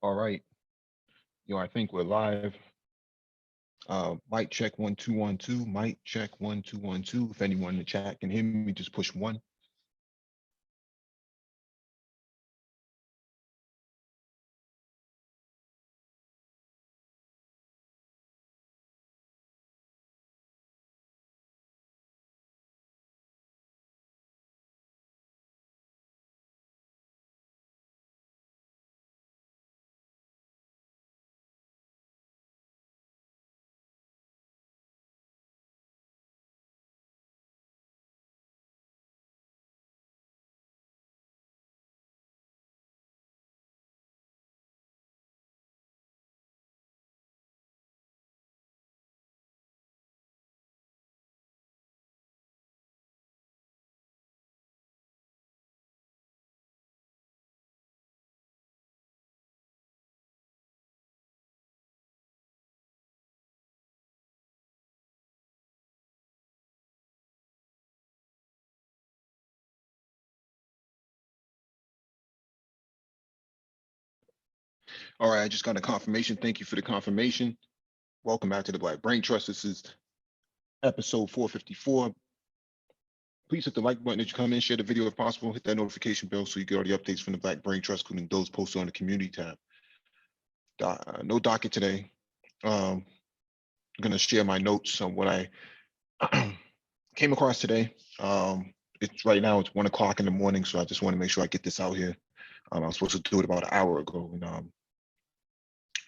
All right. I think we're live. Mic check 1 2 1 2. Mic check 1 2 1 2. If anyone in the chat can hear me, just push one. All right, I just got a confirmation. Thank you for the confirmation. Welcome back to the Black Brain Trust. This is episode 454. Please hit the like button as you come in, share the video if possible, hit that notification bell so you get all the updates from the Black Brain Trust, including those posted on the community tab. No docket today. I'm going to share my notes on what I came across today. It's right now, it's 1 o'clock in the morning, so I just want to make sure I get this out here. I was supposed to do it about an hour ago, and I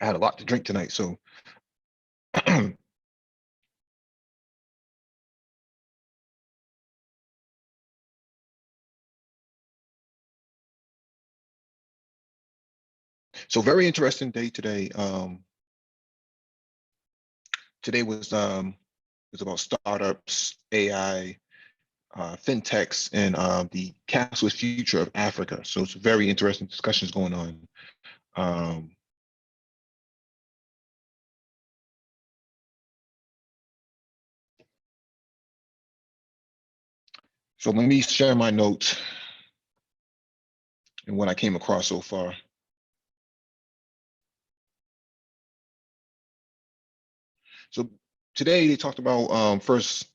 had a lot to drink tonight, so so very interesting day today. Today was about startups, AI, fintechs, and the cashless future of Africa. So it's very interesting discussions going on. So let me share my notes and what I came across so far. So today they talked about first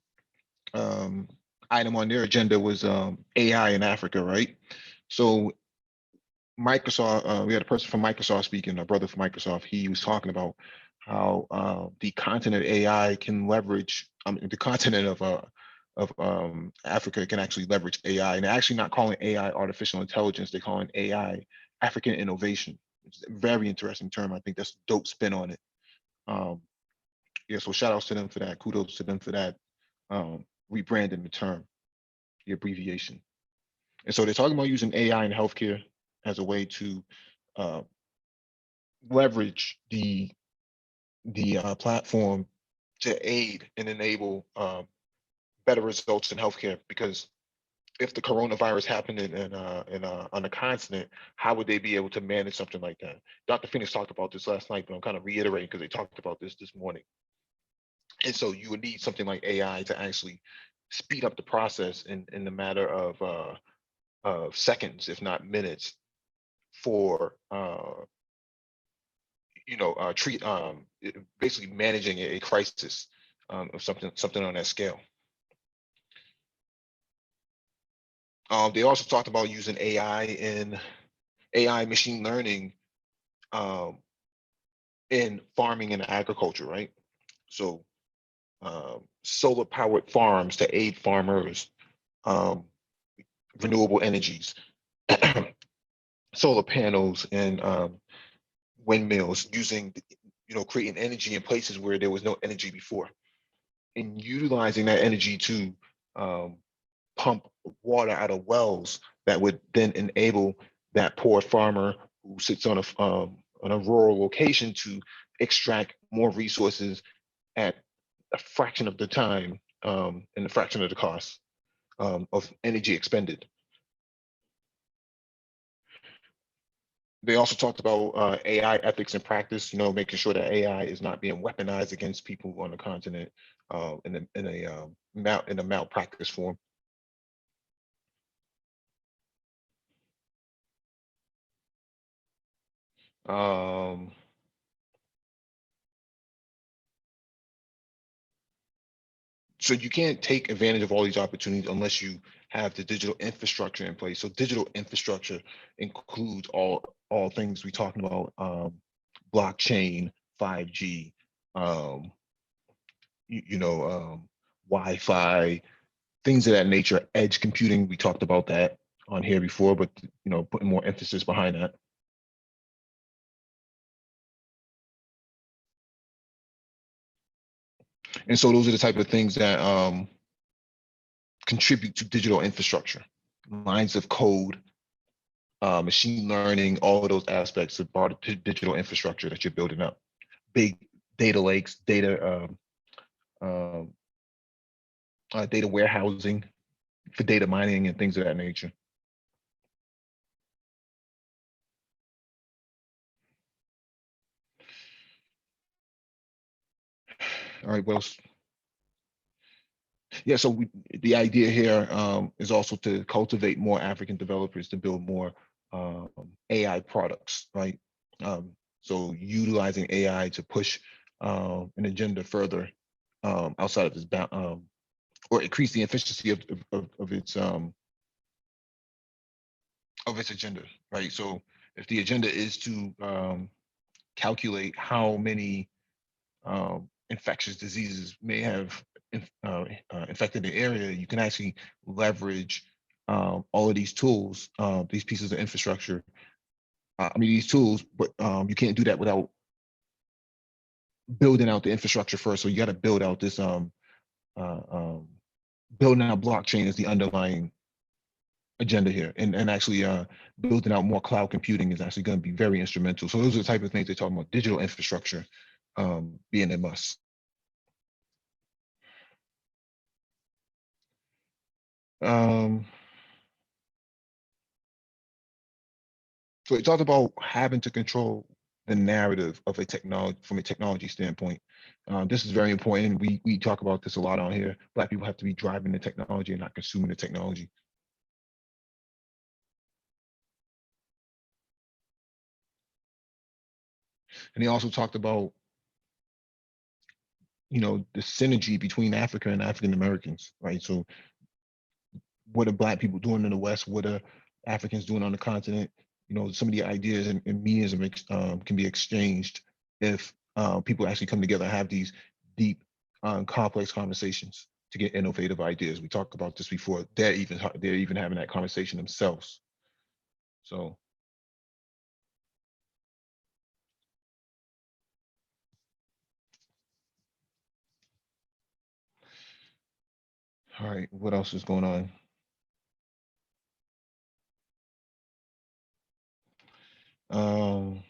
item on their agenda was AI in Africa, right? So Microsoft, we had a person from Microsoft speaking, a brother from Microsoft. He was talking about how the continent of AI can leverage the continent of Africa can actually leverage AI, and they're actually not calling AI artificial intelligence; they're calling AI African innovation. It's a very interesting term. I think that's a dope spin on it. Yeah, so shout outs to them for that. Kudos to them for that rebranding the term, the abbreviation. And so they're talking about using AI in healthcare as a way to uh, leverage the platform to aid and enable better results in healthcare. Because if the coronavirus happened on the continent, how would they be able to manage something like that? Dr. Phoenix talked about this last night, but I'm kind of reiterating because they talked about this morning. And so you would need something like AI to actually speed up the process in the matter of seconds, if not minutes, for treat basically managing a crisis of something on that scale. They also talked about using AI machine learning in farming and agriculture, right? So solar powered farms to aid farmers, renewable energies, solar panels, and windmills using, creating energy in places where there was no energy before, and utilizing that energy to pump water out of wells that would then enable that poor farmer who sits on a rural location to extract more resources at a fraction of the time and a fraction of the cost of energy expended. They also talked about AI ethics and practice, making sure that AI is not being weaponized against people on the continent in a malpractice form. Um, so you can't take advantage of all these opportunities unless you have the digital infrastructure in place. So digital infrastructure includes all things we're talking about, blockchain, 5G, um, Wi-Fi, things of that nature, edge computing. We talked about that on here before, but putting more emphasis behind that. And so those are the type of things that contribute to digital infrastructure, lines of code, machine learning, all of those aspects of part of digital infrastructure that you're building up. Big data lakes, um, data warehousing for data mining and things of that nature. All right, well, yeah, so the idea here is also to cultivate more African developers to build more AI products, right? So utilizing AI to push an agenda further outside of its or increase the efficiency of its agenda, right? So if the agenda is to calculate how many infectious diseases may have infected the area, you can actually leverage all of these tools, these pieces of infrastructure. These tools, but you can't do that without building out the infrastructure first. So you got to build out this uh, um, building out blockchain is the underlying agenda here, and actually building out more cloud computing is actually going to be very instrumental. So those are the type of things they're talking about, digital infrastructure being a must. Um, so it talked about having to control the narrative of a technology from a technology standpoint. This is very important. We talk about this a lot on here. Black people have to be driving the technology and not consuming the technology. And he also talked about the synergy between Africa and African Americans, right? So what are Black people doing in the West? What are Africans doing on the continent? Some of the ideas and medias can be exchanged if people actually come together and have these deep, complex conversations to get innovative ideas. We talked about this before. They're even having that conversation themselves. So, all right, what else is going on? Um,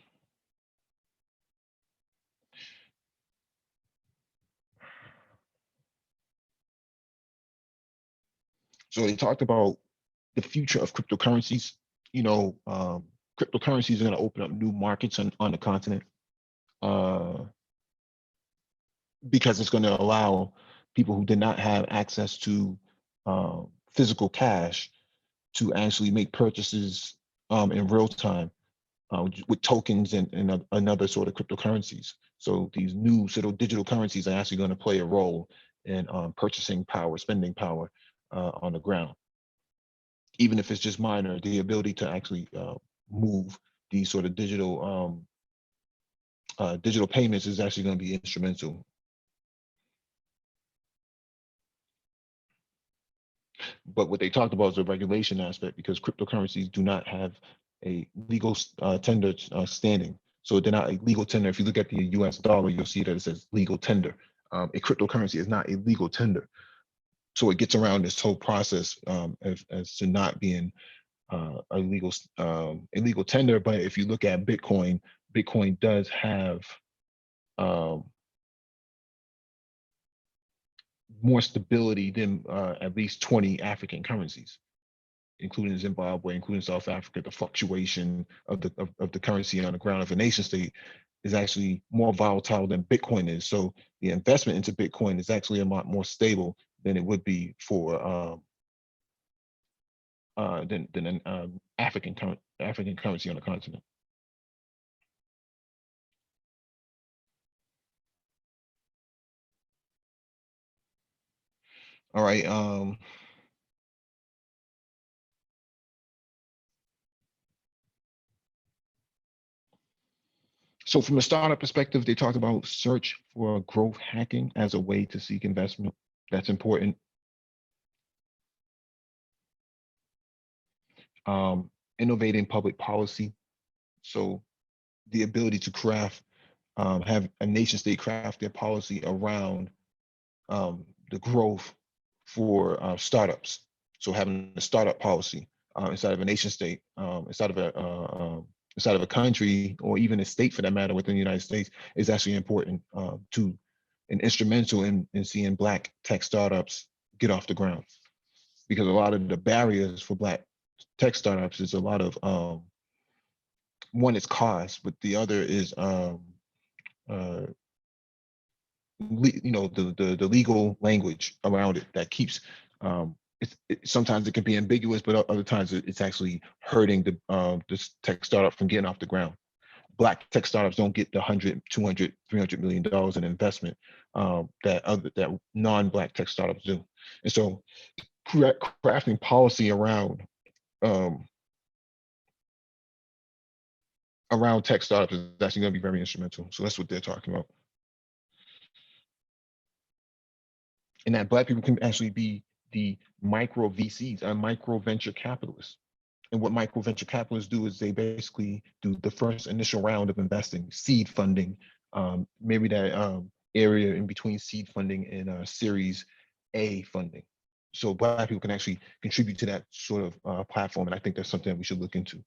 so they talked about the future of cryptocurrencies. Cryptocurrencies are going to open up new markets on the continent. Uh, because it's going to allow people who did not have access to physical cash to actually make purchases in real time with tokens and other sort of cryptocurrencies. So these new sort of digital currencies are actually going to play a role in purchasing power, spending power on the ground, even if it's just minor. The ability to actually move these sort of digital payments is actually going to be instrumental. But what they talked about is the regulation aspect because cryptocurrencies do not have a legal tender standing. So they're not a legal tender. If you look at the US dollar, you'll see that it says legal tender. A cryptocurrency is not a legal tender. So it gets around this whole process as to not being a legal tender. But if you look at Bitcoin, Bitcoin does have um, more stability than at least 20 African currencies, including Zimbabwe, including South Africa. The fluctuation of the currency on the ground of a nation state is actually more volatile than Bitcoin is. So the investment into Bitcoin is actually a lot more stable than it would be for than an African currency on the continent. All right. So from a startup perspective, they talked about search for growth hacking as a way to seek investment. That's important. Innovating public policy. So the ability to craft, have a nation state craft their policy around the growth for startups. So having a startup policy inside of a nation state, inside of a country, or even a state for that matter within the United States, is actually important to and instrumental in seeing Black tech startups get off the ground. Because a lot of the barriers for Black tech startups is a lot of one is cost, but the other is uh, the legal language around it that keeps sometimes it can be ambiguous, but other times it's actually hurting this tech startup from getting off the ground. Black tech startups don't get the 100, 200, 300 million dollars in investment that non-Black tech startups do. And so crafting policy um, around tech startups is actually going to be very instrumental. So that's what they're talking about. And that Black people can actually be the micro VCs and micro venture capitalists. And what micro venture capitalists do is they basically do the first initial round of investing, seed funding, maybe that area in between seed funding and Series A funding. So Black people can actually contribute to that sort of platform, and I think that's something that we should look into.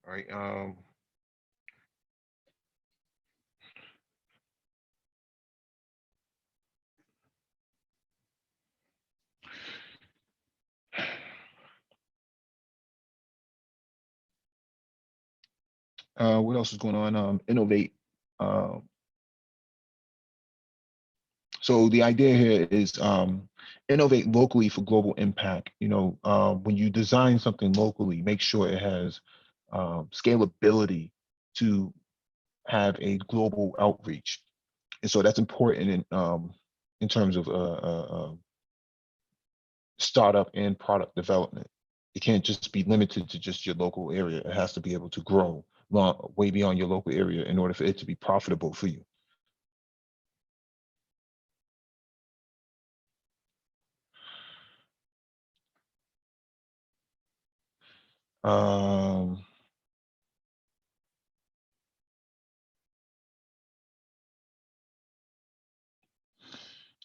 All right. What else is going on? Innovate. Uh, so the idea here is innovate locally for global impact. When you design something locally, make sure it has scalability to have a global outreach. And so that's important in terms of startup and product development. It can't just be limited to just your local area. It has to be able to grow way beyond your local area in order for it to be profitable for you. Um,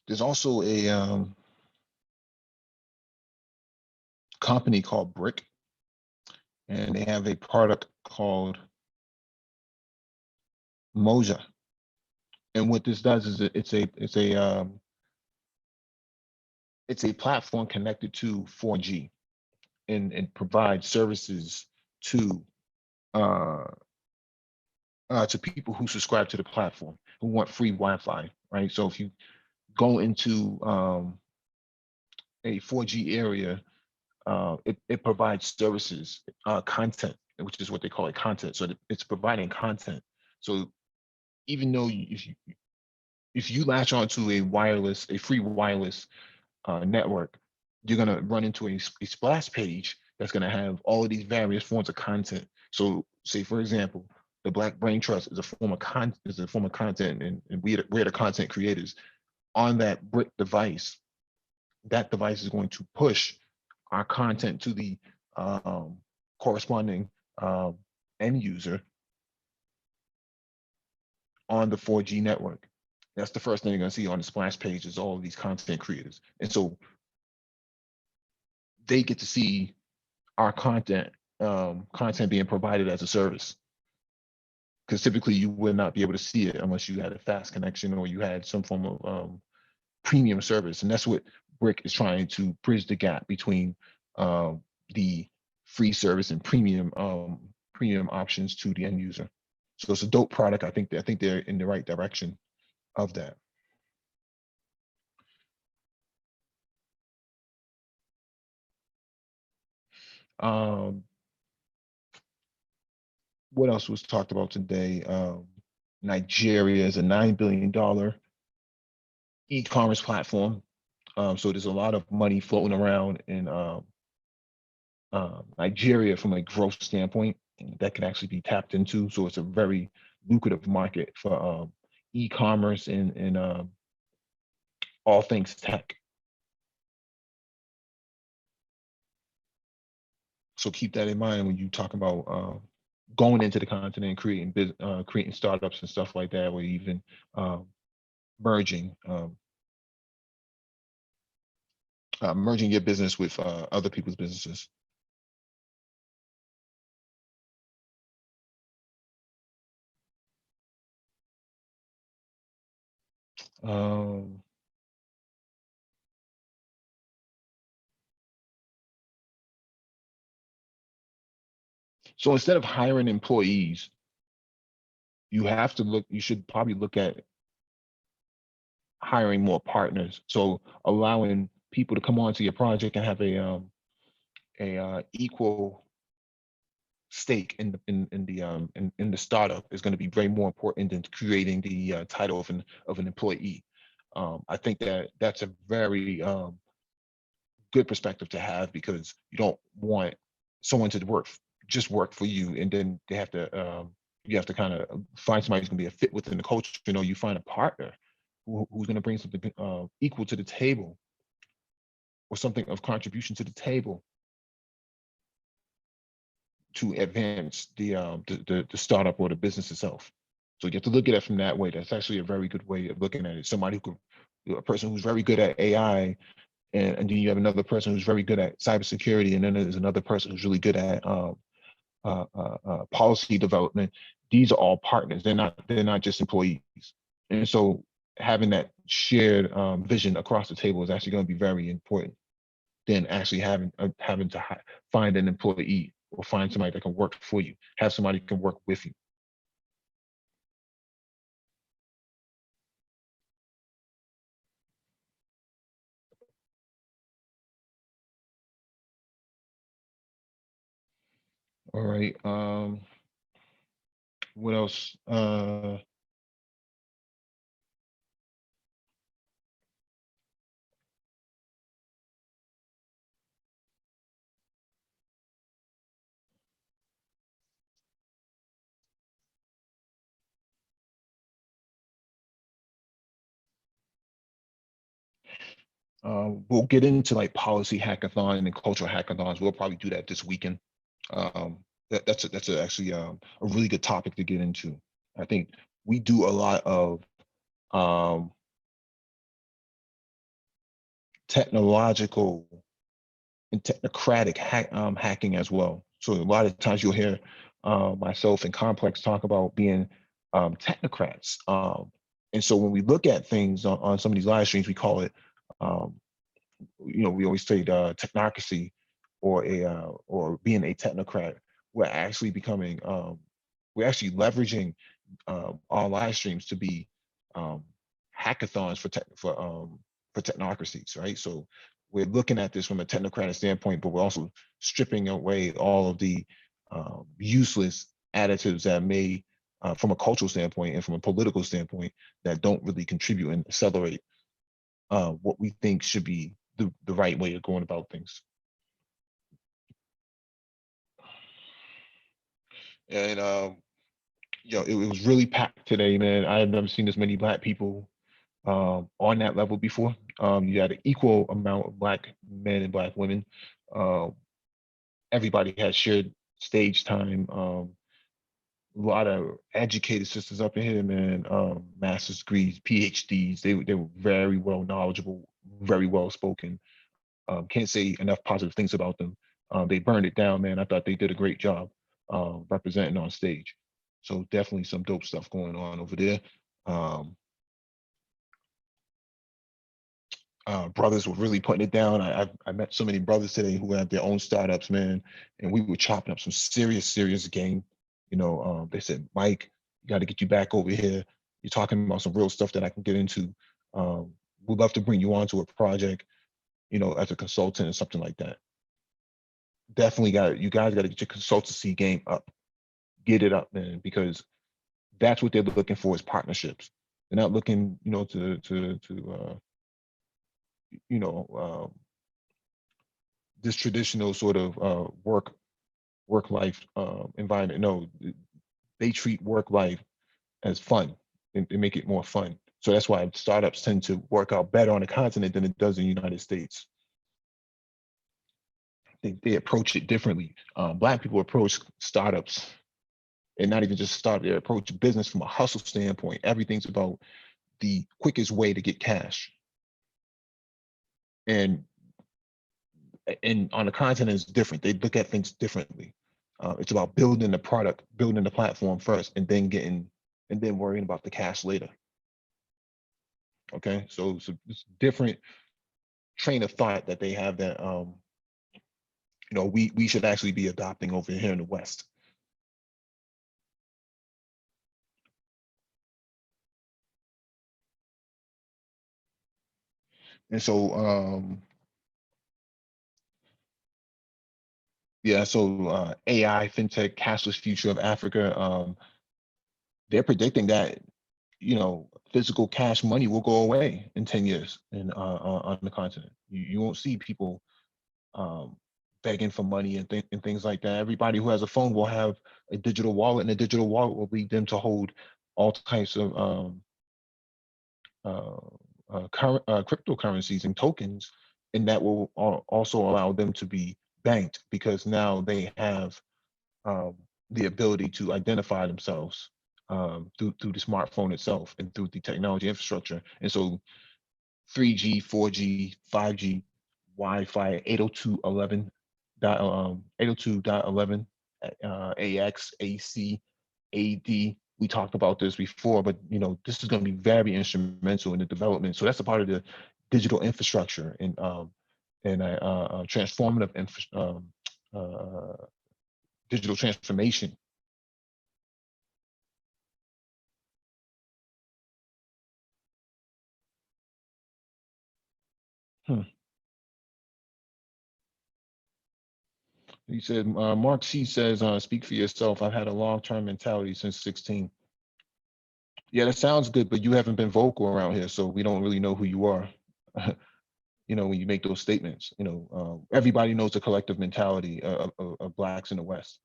there's also a company called Brick, and they have a product called Moja. And what this does is it's a platform connected to 4G and provides services to uh, to people who subscribe to the platform who want free Wi-Fi, right? So if you go into a 4G area, it provides services, content, which is what they call it, content. So it's providing content. So even though if you latch onto a free wireless network, you're going to run into a splash page that's going to have all of these various forms of content. So, say for example, the Black Brain Trust is a form of content, and we're the content creators on that brick device. That device is going to push our content to the corresponding um, end user on the 4G network. That's the first thing you're going to see on the splash page is all of these content creators. And so they get to see our content being provided as a service. Because typically you would not be able to see it unless you had a fast connection or you had some form of premium service. And that's what Brick is trying to bridge the gap between the free service and premium options to the end user. So it's a dope product. I think they're in the right direction of that. Um, what else was talked about today? Nigeria is a $9 billion e-commerce platform. So there's a lot of money floating around in Nigeria from a growth standpoint that can actually be tapped into. So it's a very lucrative market for e-commerce and all things tech. So keep that in mind when you talk about going into the continent and creating startups and stuff like that, or even um, merging merging your business with other people's businesses. Um, so instead of hiring employees, you should probably look at hiring more partners. So allowing people to come onto your project and have a equal stake in the startup is going to be very more important than creating the title of an employee. I think that that's a very good perspective to have, because you don't want someone to just work for you, and then they have to you have to kind of find somebody who's going to be a fit within the culture. You know, you find a partner who's going to bring something equal to the table, or something of contribution to the table, to advance the startup or the business itself. So you have to look at it from that way. That's actually a very good way of looking at it. Somebody who could, a person who's very good at AI, and then you have another person who's very good at cybersecurity, and then there's another person who's really good at policy development. These are all partners. They're not just employees. And so having that shared vision across the table is actually going to be very important than actually having to find an employee, or find somebody that can work for you. Have somebody who can work with you. All right. What else? We'll get into like policy hackathon and cultural hackathons. We'll probably do that this weekend. That's actually a really good topic to get into. I think we do a lot of um, technological and technocratic hacking as well. So a lot of times you'll hear myself and Complex talk about being technocrats. And so when we look at things on some of these live streams, we call it um, we always say technocracy, or being a technocrat. We're actually becoming, we're actually leveraging our live streams to be um, hackathons for technocracies, right? So we're looking at this from a technocratic standpoint, but we're also stripping away all of the useless additives that may, from a cultural standpoint and from a political standpoint, that don't really contribute and accelerate what we think should be the right way of going about things. And it was really packed today, man. I have never seen this many Black people on that level before. You had an equal amount of Black men and Black women. Uh, Everybody had shared stage time. A lot of educated sisters up in here, man. Master's degrees, PhDs. They were very well knowledgeable, very well spoken. Can't say enough positive things about them. They burned it down, man. I thought they did a great job representing on stage. So definitely some dope stuff going on over there. Um, Brothers were really putting it down. I met so many brothers today who have their own startups, man, and we were chopping up some serious game. They said, Mike, got to get you back over here. You're talking about some real stuff that I can get into. We'd love to bring you onto a project, as a consultant or something like that. definitely you guys got to get your consultancy game up, get it up, man, because that's what they're looking for is partnerships. They're not looking, to you know, this traditional sort of work life environment. No, they treat work life as fun and they make it more fun. So that's why startups tend to work out better on the continent than it does in the United States. They approach it differently. Black people approach startups and not even just start, they approach business from a hustle standpoint. Everything's about the quickest way to get cash. And on the continent is different. They look at things differently. It's about building the product, building the platform first, and then worrying about the cash later. Okay, so it's different train of thought that they have that we should actually be adopting over here in the West. And so yeah, so AI, fintech, cashless future of Africa. They're predicting that physical cash money will go away in 10 years on the continent. You won't see people um, begging for money and things like that. Everybody who has a phone will have a digital wallet, and a digital wallet will lead them to hold all types of uh, cryptocurrencies and tokens, and that will also allow them to be banked because now they have um, the ability to identify themselves through the smartphone itself and through the technology infrastructure. And so 3G, 4G, 5G, Wi-Fi, 802.11, AX, AC, AD. We talked about this before, but this is going to be very instrumental in the development. So that's a part of the digital infrastructure and transformative digital transformation. Hmm. He said, Mark C says, speak for yourself. I've had a long-term mentality since 16. Yeah, that sounds good, but you haven't been vocal around here, so we don't really know who you are. When you make those statements, everybody knows the collective mentality of blacks in the West.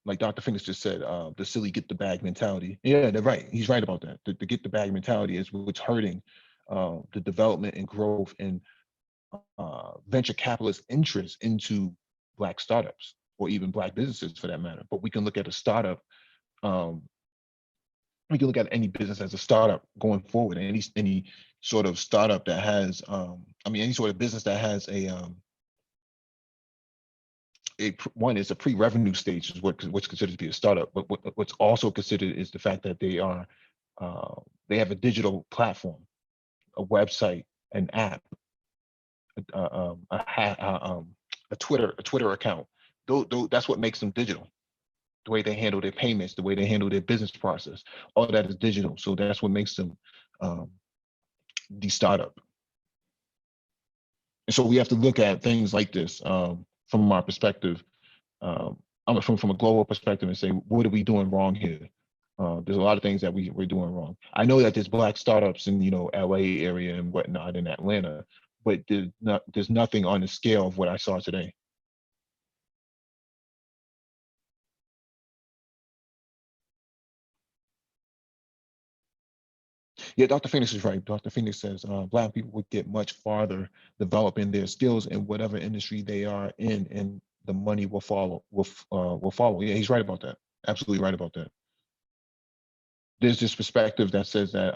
Like Dr. Fingers just said, the silly get the bag mentality. Yeah, they're right. He's right about that. The get the bag mentality is what's hurting the development and growth and venture capitalist interest into black startups or even black businesses for that matter. But we can look at a startup. Um, we can look at any business as a startup going forward. Any sort of startup that has, any sort of business that has one is a pre-revenue stage is what's considered to be a startup. But what's also considered is the fact that they have a digital platform, a website, an app, a Twitter account. That's what makes them digital. The way they handle their payments, the way they handle their business process, all that is digital. So that's what makes them um, the startup. And so we have to look at things like this from our perspective, from a global perspective, and say, what are we doing wrong here? There's a lot of things that we're doing wrong. I know that there's black startups in LA area and whatnot in Atlanta, but there's nothing on the scale of what I saw today. Yeah, Dr. Phoenix is right. Dr. Phoenix says Black people would get much farther developing their skills in whatever industry they are in, and the money will follow. Will follow. Yeah, he's right about that. Absolutely right about that. There's this perspective that says that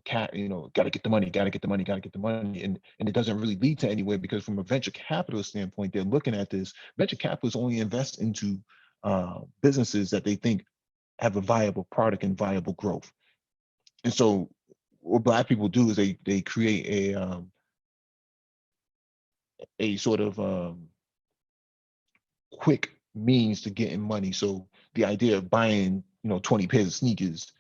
got to get the money, got to get the money, got to get the money, and it doesn't really lead to anywhere because from a venture capitalist standpoint, they're looking at this. Venture capitalists only invest into businesses that they think have a viable product and viable growth. And so what black people do is they create a sort of quick means to getting money. So the idea of buying 20 pairs of sneakers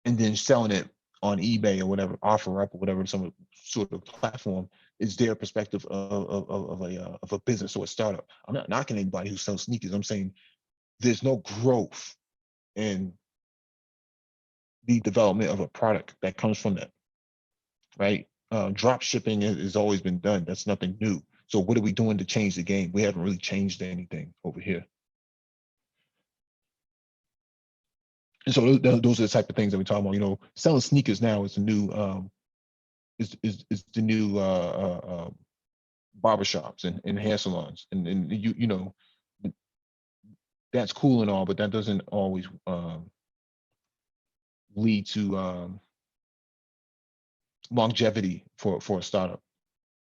and then selling it on eBay or whatever, offer up or whatever, some sort of platform, is their perspective of a business or a startup. I'm not knocking anybody who sells sneakers. I'm saying there's no growth in the development of a product that comes from that, right? Drop shipping has always been done. That's nothing new. So what are we doing to change the game? We haven't really changed anything over here. And so those are the type of things that we talk about. You know, selling sneakers now is the new is the new barbershops and hair salons, and you know that's cool and all, but that doesn't always lead to longevity for a startup.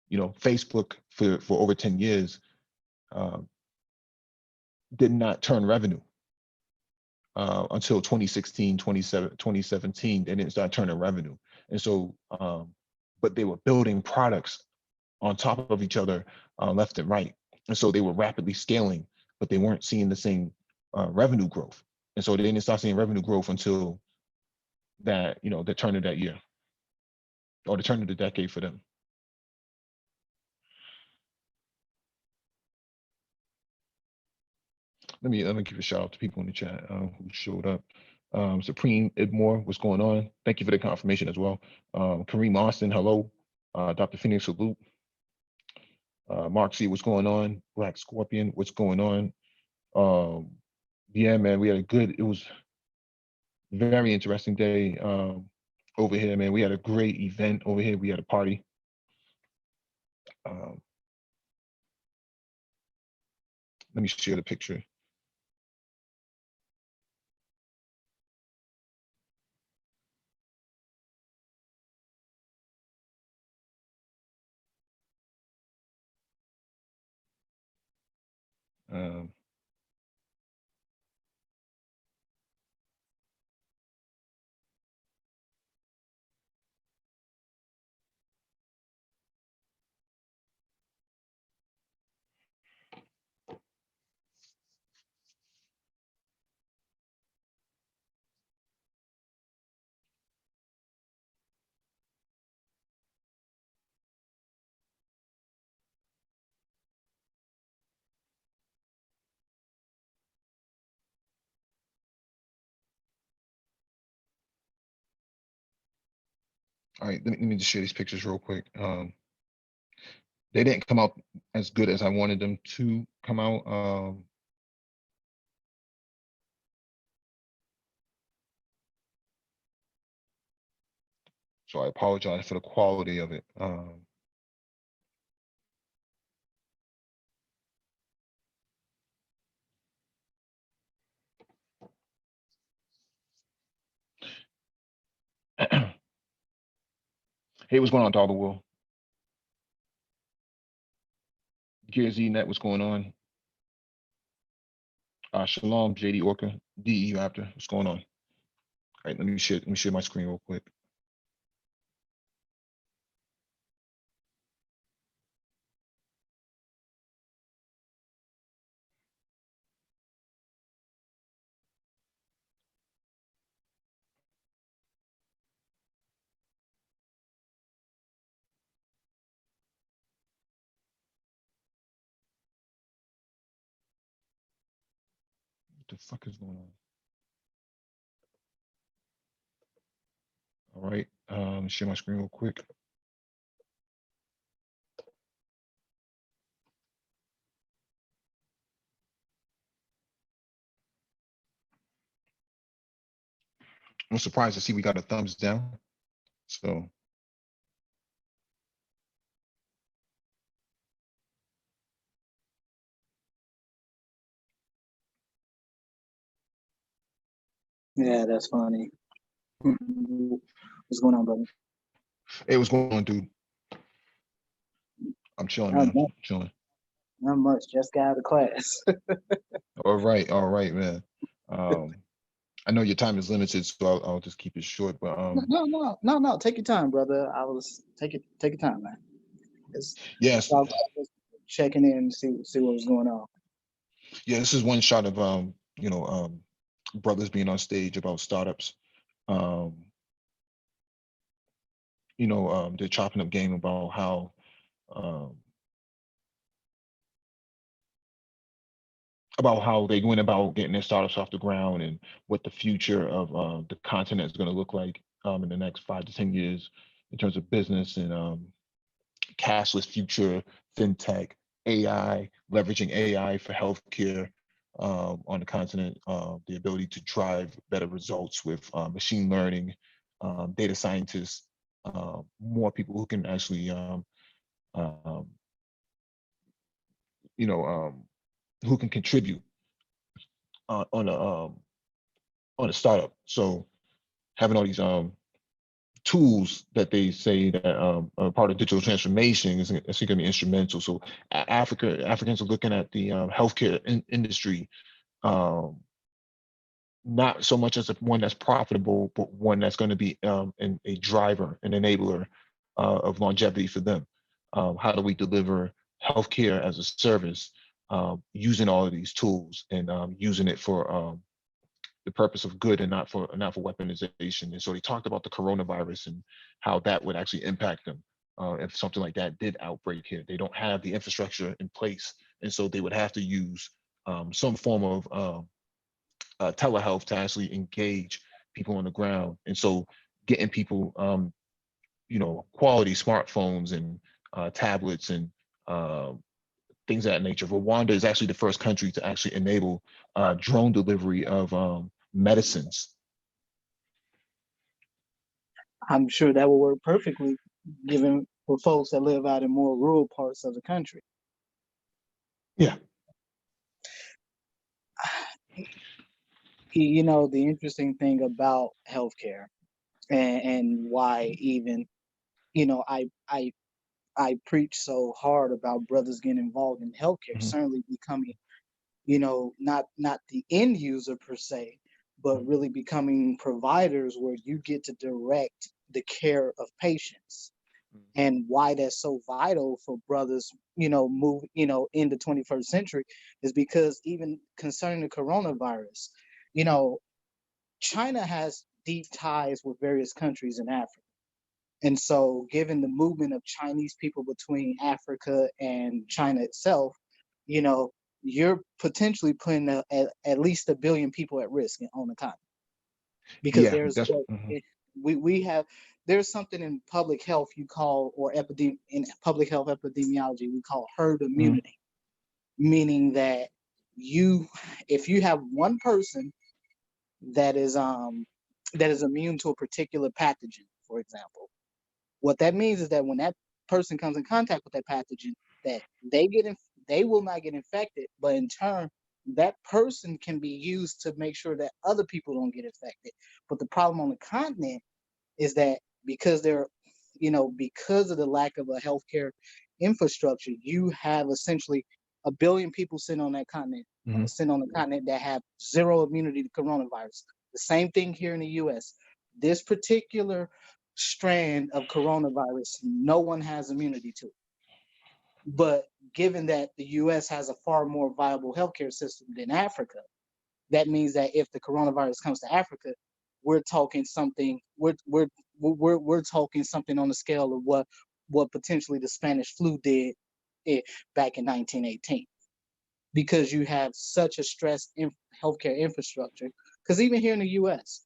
You know, Facebook for over 10 years did not turn revenue until 2016, 2017. They didn't start turning revenue. And so, but they were building products on top of each other left and right. And so they were rapidly scaling, but they weren't seeing the same revenue growth. And so they didn't start seeing revenue growth until that, you know, the turn of that year or the turn of the decade for them. Let me give a shout out to people in the chat who showed up. Supreme Idmore, what's going on? Thank you for the confirmation as well. Kareem Austin, hello. Dr. Phoenix, salute. Mark C, what's going on? Black Scorpion, what's going on? Yeah, man, we had a good, it was very interesting day over here, man. We had a great event over here. We had a party. Let me share the picture. All right, let me just share these pictures real quick. They didn't come out as good as I wanted them to come out. So I apologize for the quality of it. Hey, what's going on, Dollar Will? Gear Z Net, what's going on? Shalom, JD Orca, DE Raptor, what's going on? All right, let me share my screen real quick. What the fuck is going on? All right, share my screen real quick. I'm surprised to see we got a thumbs down. So yeah, that's funny. What's going on, brother? hey, what's going on, dude? I'm chilling, man. Chilling. Not much. Just got out of class. All right, man. I know your time is limited, so I'll just keep it short. But No. Take your time, brother. Take your time, man. Yes. Checking in, see what was going on. Yeah, this is one shot of brothers being on stage about startups. They're chopping up game about how about how they went about getting their startups off the ground and what the future of the continent is going to look like in the next 5 to 10 years in terms of business and cashless future, fintech, AI, leveraging AI for healthcare on the continent, the ability to drive better results with machine learning, data scientists, more people who can actually, um, you know, who can contribute on a startup. So having all these tools that they say that are part of digital transformation is going to be instrumental. So Africans are looking at the healthcare industry not so much as one that's profitable, but one that's going to be a driver, an enabler of longevity for them. How do we deliver healthcare as a service using all of these tools and using it for the purpose of good and not for weaponization? And so they talked about the coronavirus and how that would actually impact them if something like that did outbreak here. They don't have the infrastructure in place, and so they would have to use some form of telehealth to actually engage people on the ground. And so getting people, quality smartphones and tablets and things of that nature. Rwanda is actually the first country to actually enable drone delivery of medicines. I'm sure that will work perfectly, given for folks that live out in more rural parts of the country. Yeah. You know, the interesting thing about healthcare and why even, you know, I preach so hard about brothers getting involved in healthcare, Mhm. certainly becoming, you know, not the end user per se, but really becoming providers where you get to direct the care of patients. And why that's so vital for brothers, you know, move, you know, in the 21st century is because even concerning the coronavirus, you know, China has deep ties with various countries in Africa. And so, given the movement of Chinese people between Africa and China itself, you know, you're potentially putting at least 1 billion people at risk on the continent because Yeah, there's that's mhm. we have there's something in public health you call or in public health epidemiology we call herd Mhm. immunity, meaning that you if you have one person that is immune to a particular pathogen, for example. What that means is that when that person comes in contact with that pathogen, that they will not get infected, but in turn, that person can be used to make sure that other people don't get infected. But the problem on the continent is that because because of the lack of a healthcare infrastructure, you have essentially 1 billion people Mhm. sitting on the continent that have zero immunity to coronavirus. The same thing here in the US. This particular strand of coronavirus, no one has immunity to it. But given that the US has a far more viable healthcare system than Africa, that means that if the coronavirus comes to Africa, we're talking something we're talking something on the scale of what potentially the Spanish flu did back in 1918, because you have such a stressed healthcare infrastructure. Because even here in the U.S.,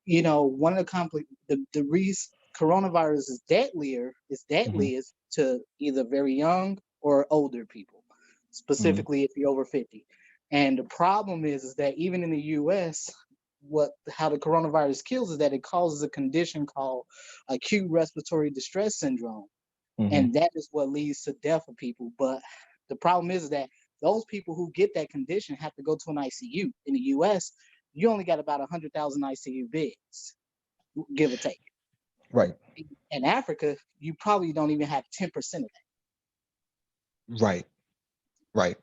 you know, one of the reason coronavirus is Mhm. deadliest to either very young or older people, Mhm. specifically if you're over 50. And the problem is that even in the US, how the coronavirus kills is that it causes a condition called acute respiratory distress syndrome. Mhm. And that is what leads to death of people. But the problem is that those people who get that condition have to go to an ICU. In the US, you only got about 100,000 ICU beds, give or take. Right. In Africa, you probably don't even have 10% of Right. Right.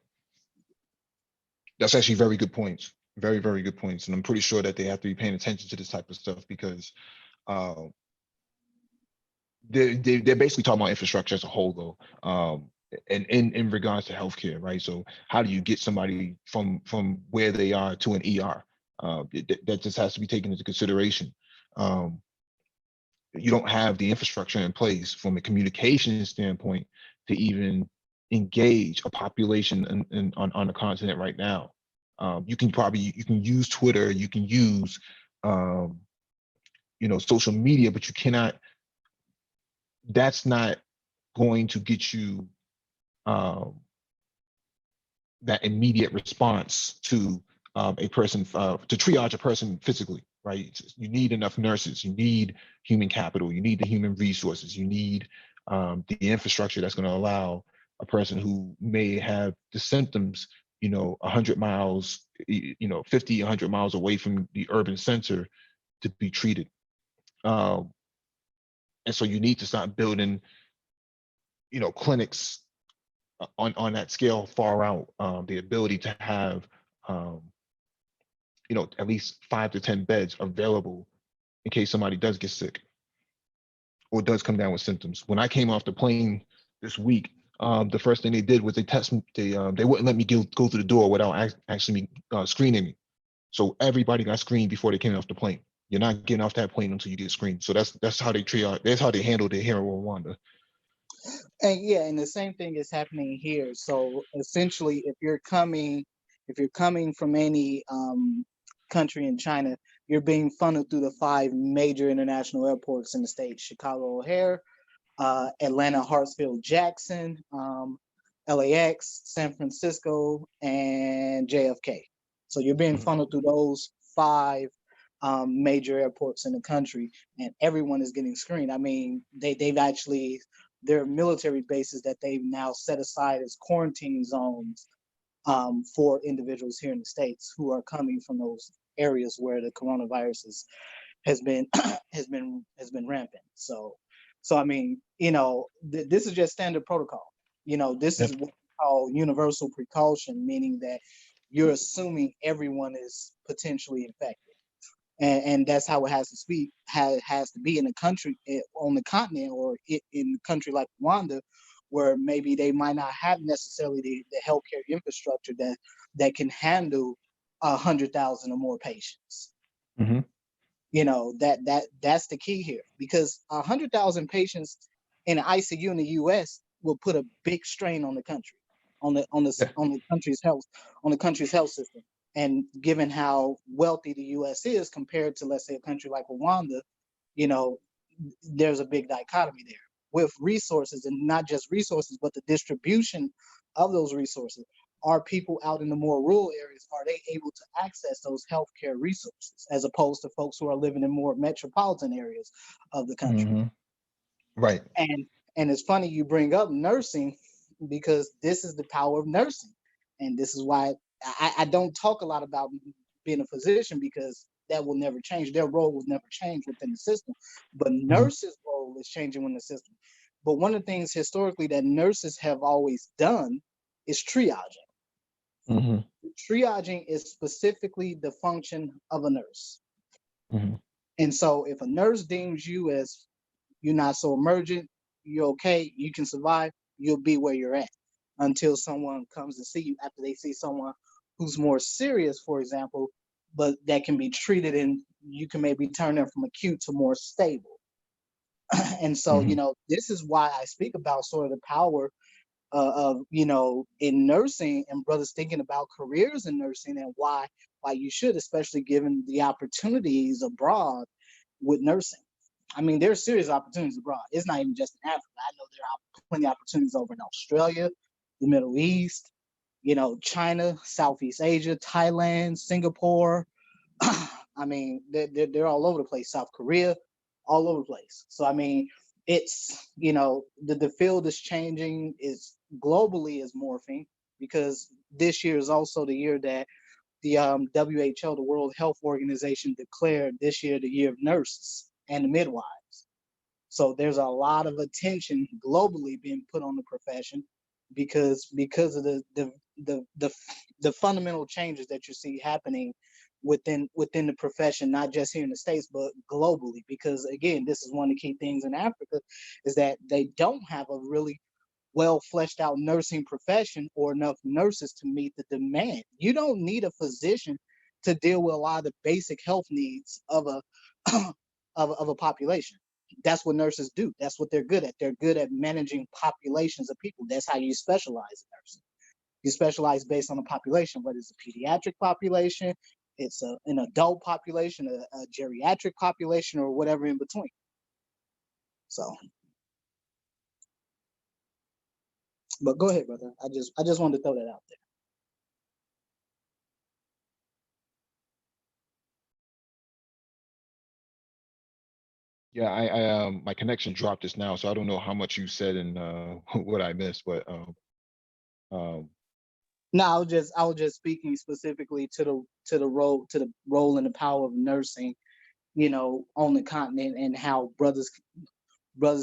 That's actually very good points. Very, very good points. And I'm pretty sure that they have to be paying attention to this type of stuff because uh, they're basically talking about infrastructure as a whole, though. And in regards to healthcare, right? So how do you get somebody from where they are to an ER? That just has to be taken into consideration. Um, you don't have the infrastructure in place from a communication standpoint to even engage a population on the continent right now. You can use Twitter, you can use social media, but you cannot. That's not going to get you that immediate response to a person, to triage a person physically, right? You need enough nurses, you need human capital, you need the human resources, you need the infrastructure that's going to allow a person who may have the symptoms, 100 miles, 50, 100 miles away from the urban center to be treated. And so you need to start building, clinics on that scale far out, the ability to have at least 5 to 10 beds available in case somebody does get sick or does come down with symptoms. When I came off the plane this week, the first thing they did was they test me. They wouldn't let me go through the door without actually screening me. So everybody got screened before they came off the plane. You're not getting off that plane until you get screened. So that's how they triage. That's how they handled it here in Rwanda. And yeah, and the same thing is happening here. So essentially, if you're coming from any country in China, you're being funneled through the 5 major international airports in the state: Chicago O'Hare, Atlanta Hartsfield Jackson, LAX, San Francisco, and JFK. So you're being funneled through those 5 major airports in the country, and everyone is getting screened. I mean, they've actually, there are military bases that they've now set aside as quarantine zones for individuals here in the States who are coming from those areas where the coronavirus has been rampant. So I mean, this is just standard protocol. This is what we call universal precaution, meaning that you're assuming everyone is potentially infected. And that's how it has to be in a country, on the continent, or in a country like Rwanda, where maybe they might not have necessarily the healthcare infrastructure that can handle 100,000 or more patients. Mm-hmm. That's the key here, because 100,000 patients in an ICU in the U.S. will put a big strain on the country, on the country's health system. And given how wealthy the U.S. is compared to, let's say, a country like Rwanda, there's a big dichotomy there with resources, and not just resources, but the distribution of those resources. Are people out in the more rural areas, are they able to access those healthcare resources, as opposed to folks who are living in more metropolitan areas of the country? Mm-hmm. Right. And it's funny you bring up nursing, because this is the power of nursing. And this is why I don't talk a lot about being a physician, because that will never change. Their role will never change within the system. But nurses' role is changing within the system. But one of the things historically that nurses have always done is triaging. Mm-hmm. Triaging is specifically the function of a nurse. Mm-hmm. And so if a nurse deems you as you're not so emergent, you're okay, you can survive, you'll be where you're at until someone comes to see you, after they see someone who's more serious, for example, but that can be treated, and you can maybe turn them from acute to more stable. And so, this is why I speak about sort of the power of in nursing, and brothers thinking about careers in nursing, and why you should, especially given the opportunities abroad with nursing. I mean, there's serious opportunities abroad. It's not even just in Africa. I know there are plenty of opportunities over in Australia, the Middle East, China, Southeast Asia, Thailand, Singapore. I mean, they're all over the place. South Korea, all over the place. So I mean, it's the field is changing. Is globally is morphing, because this year is also the year that the WHO, the World Health Organization, declared this year the year of nurses and the midwives. So there's a lot of attention globally being put on the profession, because of the fundamental changes that you see happening within the profession, not just here in the States, but globally. Because again, this is one of the key things in Africa, is that they don't have a really well fleshed out nursing profession, or enough nurses to meet the demand. You don't need a physician to deal with a lot of the basic health needs of a of a population. that's what nurses do. That's what they're good at. They're good at managing populations of people. That's how you specialize in nursing. You specialize based on the population, whether it's a pediatric population, it's an adult population, a geriatric population, or whatever in between. So, but go ahead, brother. I just wanted to throw that out there. Yeah, I my connection dropped just now, so I don't know how much you said and what I missed, but um, No, I was just speaking specifically to the role and the power of nursing, on the continent, and how brothers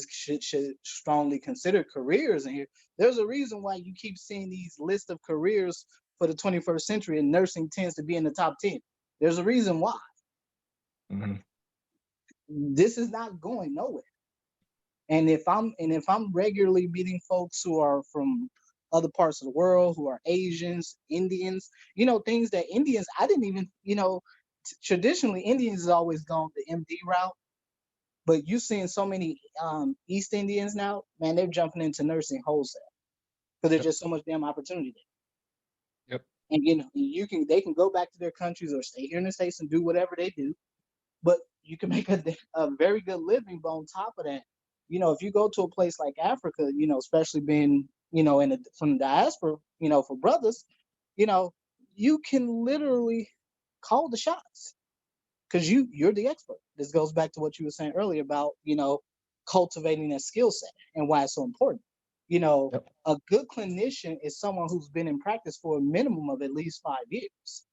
should strongly consider careers in here. There's a reason why you keep seeing these lists of careers for the 21st century, and nursing tends to be in the top 10. There's a reason why. mhm. This is not going nowhere. And if I'm regularly meeting folks who are from other parts of the world, who are Asians, Indians, things that Indians, I didn't even, traditionally Indians has always gone the MD route, but you're seeing so many East Indians now, man, they're jumping into nursing wholesale because there's Yep, just so much damn opportunity yep, there. And they can go back to their countries or stay here in the States and do whatever they do, but you can make a very good living. But on top of that, if you go to a place like Africa, especially being, from the diaspora, for brothers, you can literally call the shots because you're the expert. This goes back to what you were saying earlier about, cultivating that skill set and why it's so important. yep, A good clinician is someone who's been in practice for a minimum of at least 5 years.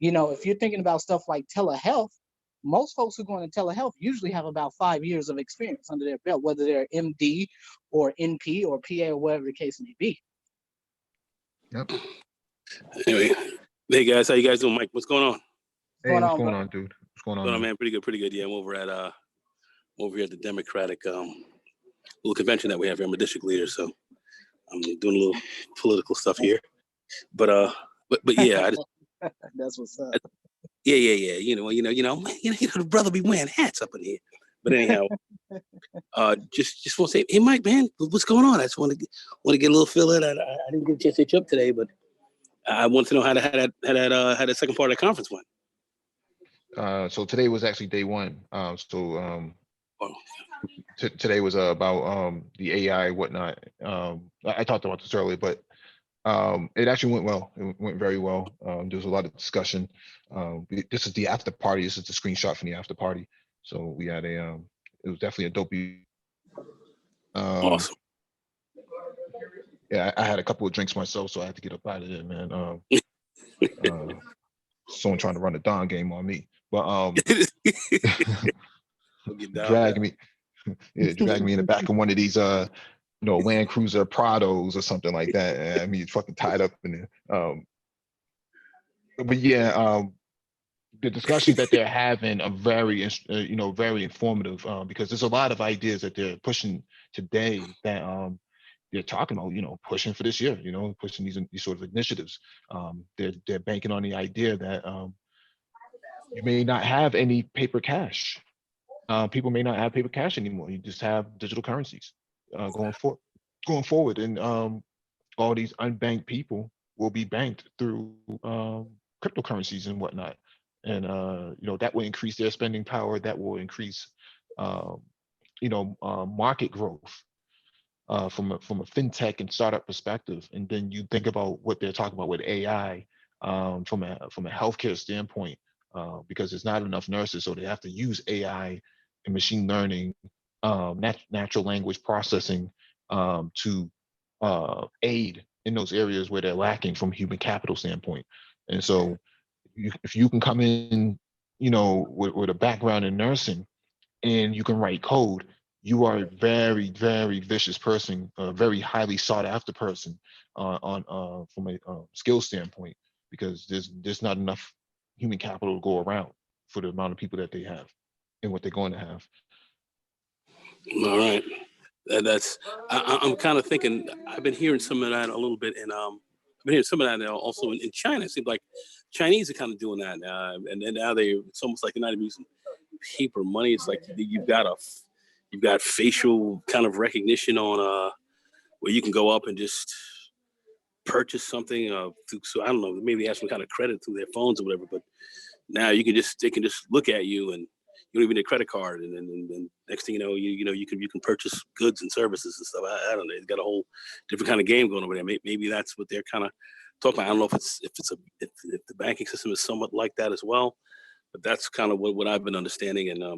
If you're thinking about stuff like telehealth, most folks who go into telehealth usually have about 5 years of experience under their belt, whether they're MD or NP or PA or whatever the case may be. yep. Anyway, hey guys, how you guys doing? Mike, what's going on? Hey, what's Bro? going on, dude? What's going on, Going on, man? man? Pretty good. Yeah, I'm over here at the Democratic little convention that we have here. I'm a district leader, so I'm doing a little political stuff here. But yeah, That's what's up. yeah. The brother be wearing hats up in here. But anyhow, just want to say, hey Mike, man, what's going on? I just want to get a little feel in. I didn't get a chance to hit you up today, but I want to know how that second part of the conference went. So today was actually day one. Oh, Today was about the AI whatnot. I talked about this earlier, but it actually went well. It went very well. There was a lot of discussion. This is the after party. This is the screenshot from the after party. So we had it was definitely a dope. awesome. Yeah, I had a couple of drinks myself, so I had to get up out of there, man. Someone trying to run a Don game on me, but drag me in the back of one of these Land Cruiser Prados or something like that. I mean, it's fucking tied up in there. But yeah, the discussions that they're having are very very informative, because there's a lot of ideas that they're pushing today that they're talking about, pushing for this year, pushing these sort of initiatives. They're banking on the idea that you may not have any paper cash. People may not have paper cash anymore. You just have digital currencies going forward, and all these unbanked people will be banked through cryptocurrencies and whatnot, and that will increase their spending power. That will increase market growth from a fintech and startup perspective. And then you think about what they're talking about with AI from a healthcare standpoint, because there's not enough nurses, so they have to use AI and machine learning, natural language processing, to aid in those areas where they're lacking from a human capital standpoint. And so if you can come in, with a background in nursing and you can write code, you are a very, very vicious person, a very highly sought after person from a skill standpoint, because there's not enough human capital to go around for the amount of people that they have and what they're going to have. All right. I'm kind of thinking, I've been hearing some of that a little bit, and I've been hearing some of that also in China. It seems like Chinese are kind of doing that, and then now it's almost like they're not even using paper money. It's like you've got to You've got facial kind of recognition on where you can go up and just purchase something so I don't know, maybe they have some kind of credit through their phones or whatever, but now they can just look at you and you don't even need a credit card, and next thing you know, you can purchase goods and services and stuff. I don't know. It's got a whole different kind of game going over there. Maybe that's what they're kind of talking about. I don't know if the banking system is somewhat like that as well, but that's kind of what I've been understanding. And I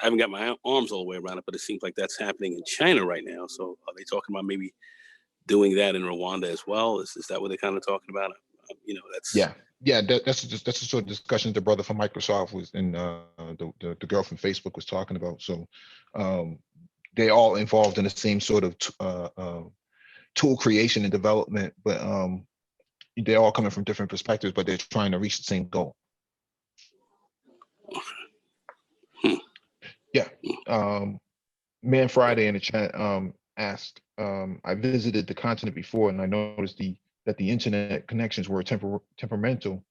haven't got my arms all the way around it, but it seems like that's happening in China right now. So are they talking about maybe doing that in Rwanda as well? Is that what they're kind of talking about? That's that's the sort of discussions the brother from Microsoft was and the girl from Facebook was talking about. So they all involved in the same sort of tool creation and development, but they're all coming from different perspectives, but they're trying to reach the same goal. Yeah. Man Friday in the chat asked, I visited the continent before and I noticed that the internet connections were temperamental,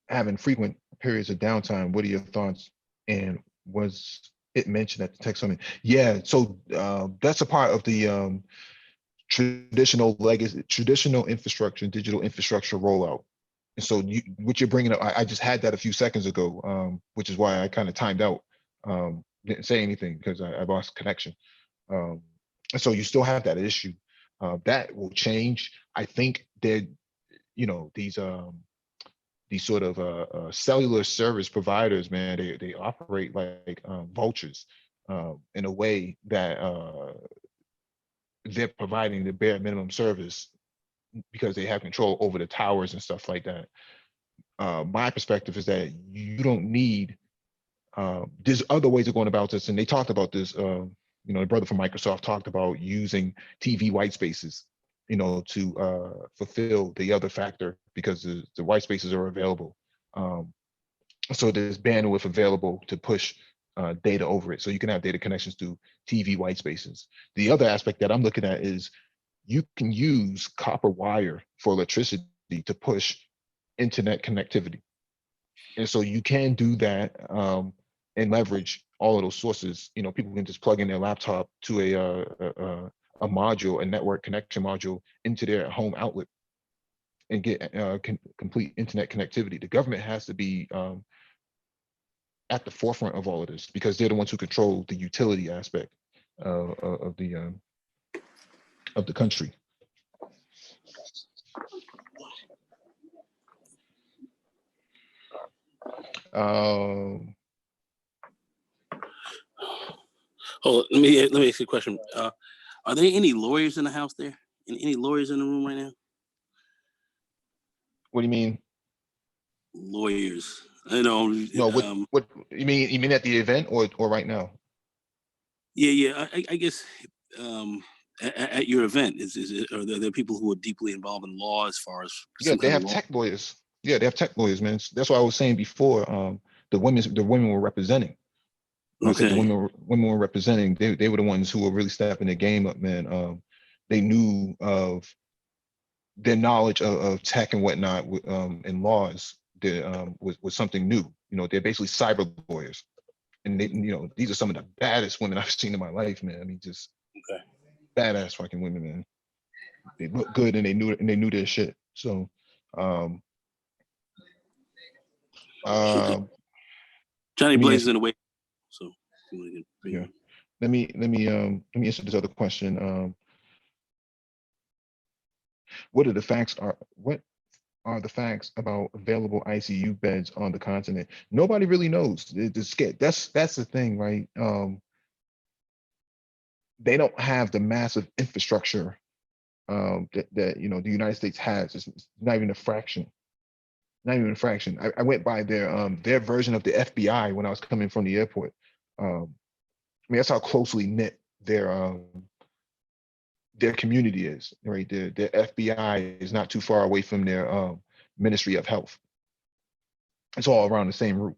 having frequent periods of downtime. What are your thoughts? And was it mentioned at the tech summit? Yeah, so that's a part of the traditional infrastructure and digital infrastructure rollout. And so what you're bringing up, I just had that a few seconds ago, which is why I kind of timed out, didn't say anything because I lost connection. And so you still have that issue. That will change. I think that, these sort of cellular service providers, man, they operate like vultures in a way that they're providing the bare minimum service because they have control over the towers and stuff like that. My perspective is that you don't need, there's other ways of going about this. And they talked about this, the brother from Microsoft talked about using TV white spaces, to fulfill the other factor because the white spaces are available. So there's bandwidth available to push data over it. So you can have data connections through TV white spaces. The other aspect that I'm looking at is you can use copper wire for electricity to push internet connectivity. And so you can do that and leverage all of those sources. People can just plug in their laptop to a module, a network connection module into their home outlet and get complete internet connectivity. The government has to be at the forefront of all of this because they're the ones who control the utility aspect of the country. Let me ask you a question. Are there any lawyers in the house there? Any lawyers in the room right now? What do you mean? Lawyers. I know. No, what you mean? You mean at the event or right now? Yeah. I guess at your event, are there people who are deeply involved in law as far as? Yeah, they have tech lawyers. Yeah, they have tech lawyers, man. That's what I was saying before. The women were representing. When I said the women were representing, they were the ones who were really stepping their game up, man. They knew of their knowledge of tech and whatnot, and laws that was something new. They're basically cyber lawyers, and these are some of the baddest women I've seen in my life, man. I mean, just badass fucking women, man. They look good and they knew their shit. So, Johnny Blaze is in the way. So yeah. Let me answer this other question. What are the facts the facts about available ICU beds on the continent? Nobody really knows. That's the thing, right? They don't have the massive infrastructure that the United States has. It's not even a fraction. Not even a fraction. I went by their version of the FBI when I was coming from the airport. I mean, that's how closely knit their community is, right? Their FBI is not too far away from their Ministry of Health. It's all around the same route.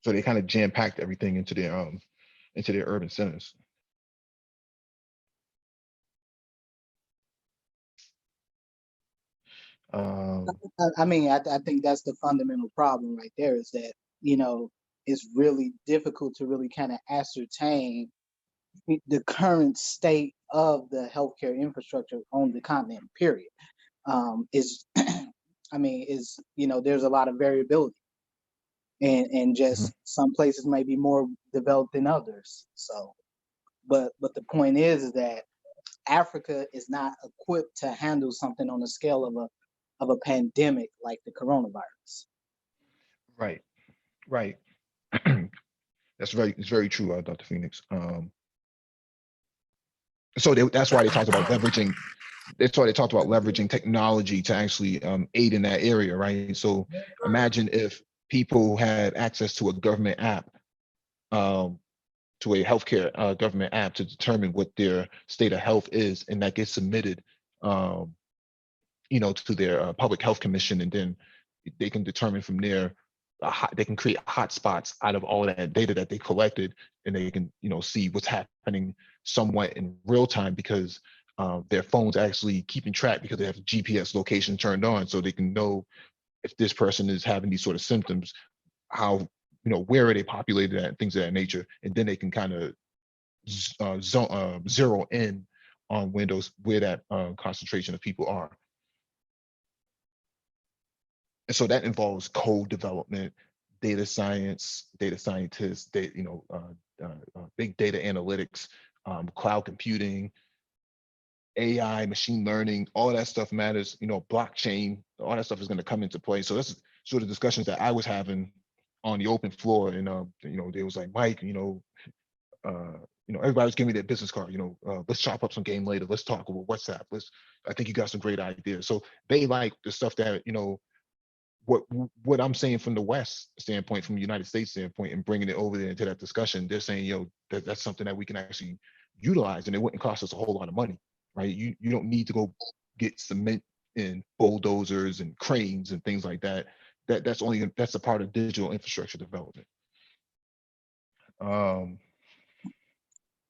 So they kind of jam-packed everything into their urban centers. I mean, I think that's the fundamental problem right there is that, it's really difficult to really kind of ascertain the current state of the healthcare infrastructure on the continent, period. Is I mean, is there's a lot of variability, and just some places may be more developed than others. So, but the point is that Africa is not equipped to handle something on the scale of a pandemic like the coronavirus. Right, right. It's very true, Dr. Phoenix. So that's why they talked about leveraging. That's why they talked about leveraging technology to actually aid in that area, right? So imagine if people had access to a government app, to a healthcare government app to determine what their state of health is, and that gets submitted, to their public health commission, and then they can determine from there. They can create hotspots out of all of that data that they collected, and they can see what's happening somewhat in real time, because their phones actually keeping track, because they have GPS location turned on, so they can know if this person is having these sort of symptoms, how where are they populated at, things of that nature, and then they can kind of zero in on where that concentration of people are. And so that involves code development, data science, data scientists, big data analytics, cloud computing, AI, machine learning, all that stuff matters. Blockchain, all that stuff is going to come into play. So that's sort of discussions that I was having on the open floor, and they was like, Mike, everybody was giving me their business card. Let's chop up some game later. Let's talk over WhatsApp. I think you got some great ideas. So they like the stuff that what I'm saying from the West standpoint, from the United States standpoint, and bringing it over there into that discussion. They're saying, that's something that we can actually utilize, and it wouldn't cost us a whole lot of money, right? You don't need to go get cement and bulldozers and cranes and things like that. That's a part of digital infrastructure development.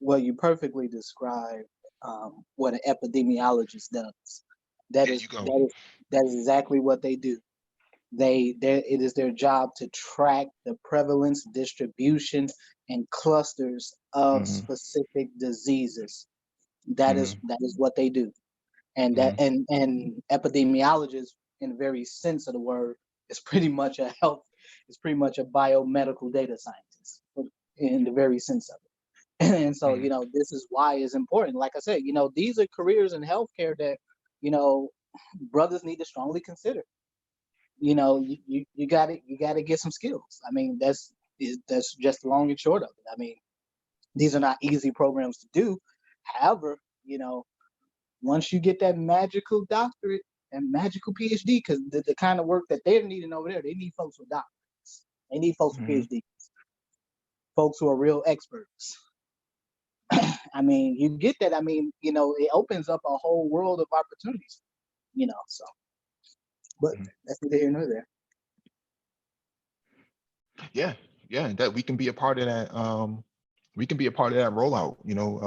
Well, you perfectly described what an epidemiologist does. That is exactly what they do. It is their job to track the prevalence, distribution, and clusters of specific diseases. That is what they do, and and epidemiologists, in the very sense of the word, is pretty much a biomedical data scientist in the very sense of it. And so, this is why it's important. Like I said, these are careers in healthcare that, brothers need to strongly consider. You gotta get some skills. I mean, that's just long and short of it. I mean, these are not easy programs to do. However, once you get that magical doctorate and magical PhD, because the kind of work that they're needing over there, they need folks with doctorates. They need folks with PhDs, folks who are real experts. I mean, you get that. I mean, it opens up a whole world of opportunities, so. But that's neither here nor there. Yeah, that we can be a part of that. We can be a part of that rollout.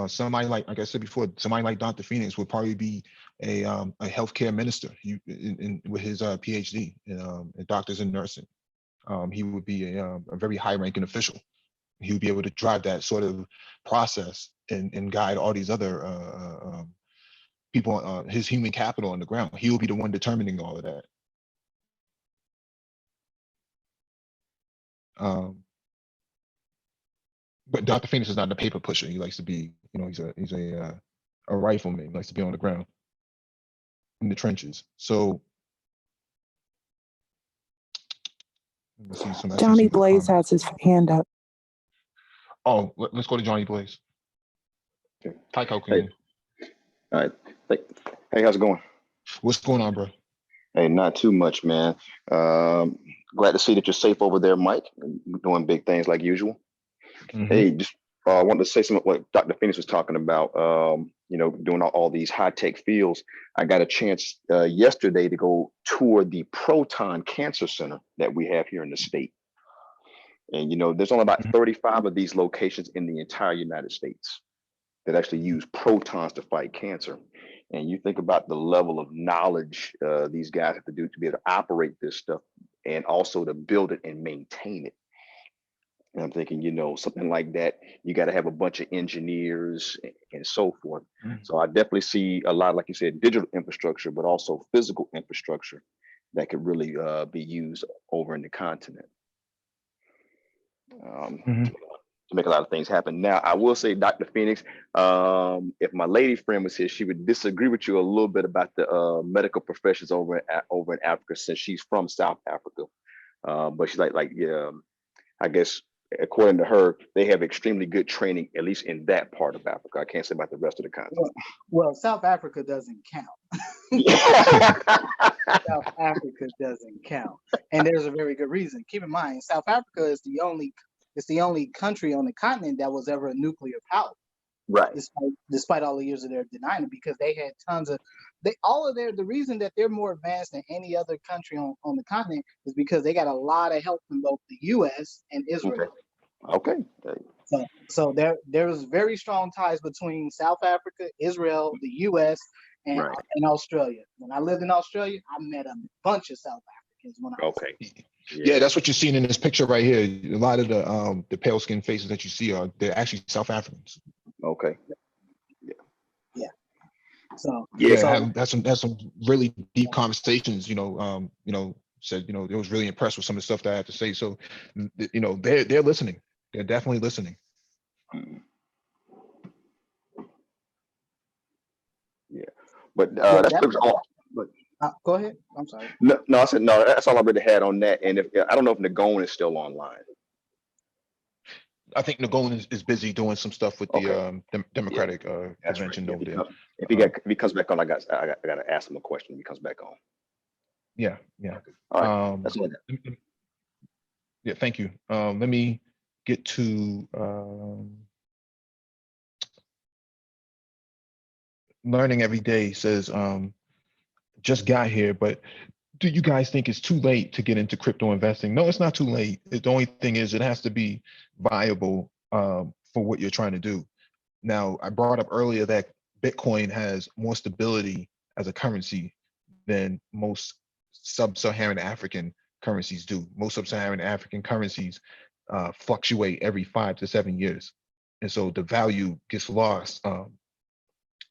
Somebody like I said before, somebody like Dr. Phoenix would probably be a healthcare minister with his PhD in doctors and nursing. He would be a very high-ranking official. He would be able to drive that sort of process and guide all these other people, his human capital on the ground. He will be the one determining all of that. But Dr. Phoenix is not a paper pusher. He likes to be, he's a rifleman. He likes to be on the ground in the trenches. So Johnny Blaze has his hand up. Oh, let's go to Johnny Blaze. Okay. Hi, Cocaine. Hey. All right. Hey, how's it going? What's going on, bro? Hey, not too much, man. Glad to see that you're safe over there, Mike. Doing big things like usual. Hey, just wanted to say something what Dr. Phoenix was talking about. Doing all these high-tech fields. I got a chance yesterday to go tour the Proton Cancer Center that we have here in the state. And there's only about 35 of these locations in the entire United States that actually use protons to fight cancer. And you think about the level of knowledge these guys have to do to be able to operate this stuff, and also to build it and maintain it. And I'm thinking, you know, something like that, you got to have a bunch of engineers and so forth. So I definitely see a lot, like you said, digital infrastructure, but also physical infrastructure that could really be used over in the continent. Mhm. To make a lot of things happen. Now, I will say, Dr. Phoenix, if my lady friend was here, she would disagree with you a little bit about the medical professions over in Africa, since she's from South Africa. But she's like, yeah, I guess according to her, they have extremely good training, at least in that part of Africa. I can't say about the rest of the continent. Well, South Africa doesn't count. South Africa doesn't count, and there's a very good reason. Keep in mind, South Africa is the only country on the continent that was ever a nuclear power, Right. despite all the years of their denying it, because they had tons of the reason that they're more advanced than any other country on the continent is because they got a lot of help from both the US and Israel. Okay. So there was very strong ties between South Africa, Israel, the US, and Australia. When I lived in Australia, I met a bunch of South Africans when I was Yeah, that's what you're seeing in this picture right here. A lot of the pale skin faces that you see they're actually South Africans. Okay. Yeah. So that's some really deep conversations. Said they was really impressed with some of the stuff that I had to say. So they're listening. They're definitely listening. Yeah, but that's pretty much all. Go ahead. I'm sorry. No, I said no. That's all I really had on that. And if I don't know if Nagone is still online. I think Nagone is busy doing some stuff with the Democratic convention over there. If he comes back on, I got to ask him a question. If he comes back on. Yeah. All right. That's all. Yeah. Thank you. Let me get to learning every day. Says just got here, but do you guys think it's too late to get into crypto investing? No, it's not too late. The only thing is it has to be viable for what you're trying to do. Now, I brought up earlier that Bitcoin has more stability as a currency than most sub-Saharan African currencies do. Most sub-Saharan African currencies fluctuate every 5 to 7 years. And so the value gets lost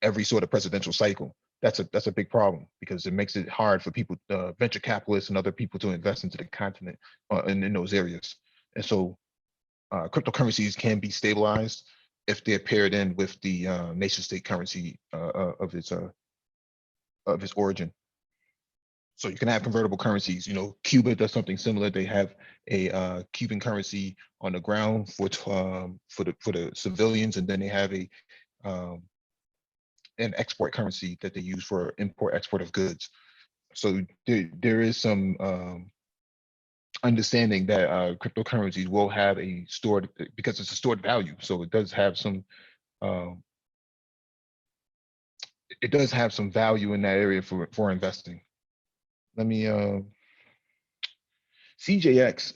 every sort of presidential cycle. That's a big problem because it makes it hard for people, venture capitalists and other people to invest into the continent in those areas. And so cryptocurrencies can be stabilized if they're paired in with the nation state currency of its origin. So you can have convertible currencies. Cuba does something similar. They have a Cuban currency on the ground for the civilians, and then they have an export currency that they use for import export of goods. So there is some understanding that cryptocurrencies will have a stored, because it's a stored value. So it does have some value in that area for investing. Let me CJX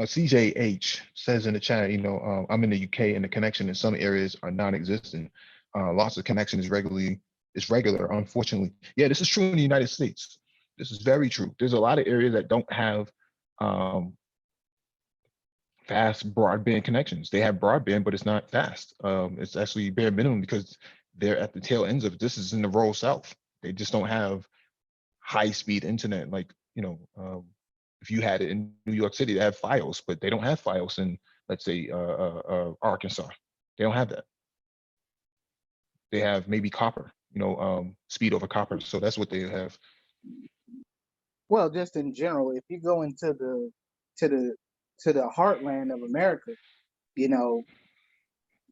CJH says in the chat, I'm in the UK and the connection in some areas are non-existent. Loss of connection is regular, unfortunately. Yeah, this is true in the United States. This is very true. There's a lot of areas that don't have fast broadband connections. They have broadband, but it's not fast. It's actually bare minimum because they're at the tail ends of it. This is in the rural South. They just don't have high-speed internet. Like, if you had it in New York City, they have Fios, but they don't have Fios in, let's say, Arkansas. They don't have that. They have maybe copper, speed over copper. So that's what they have. Well, just in general, if you go into the heartland of America,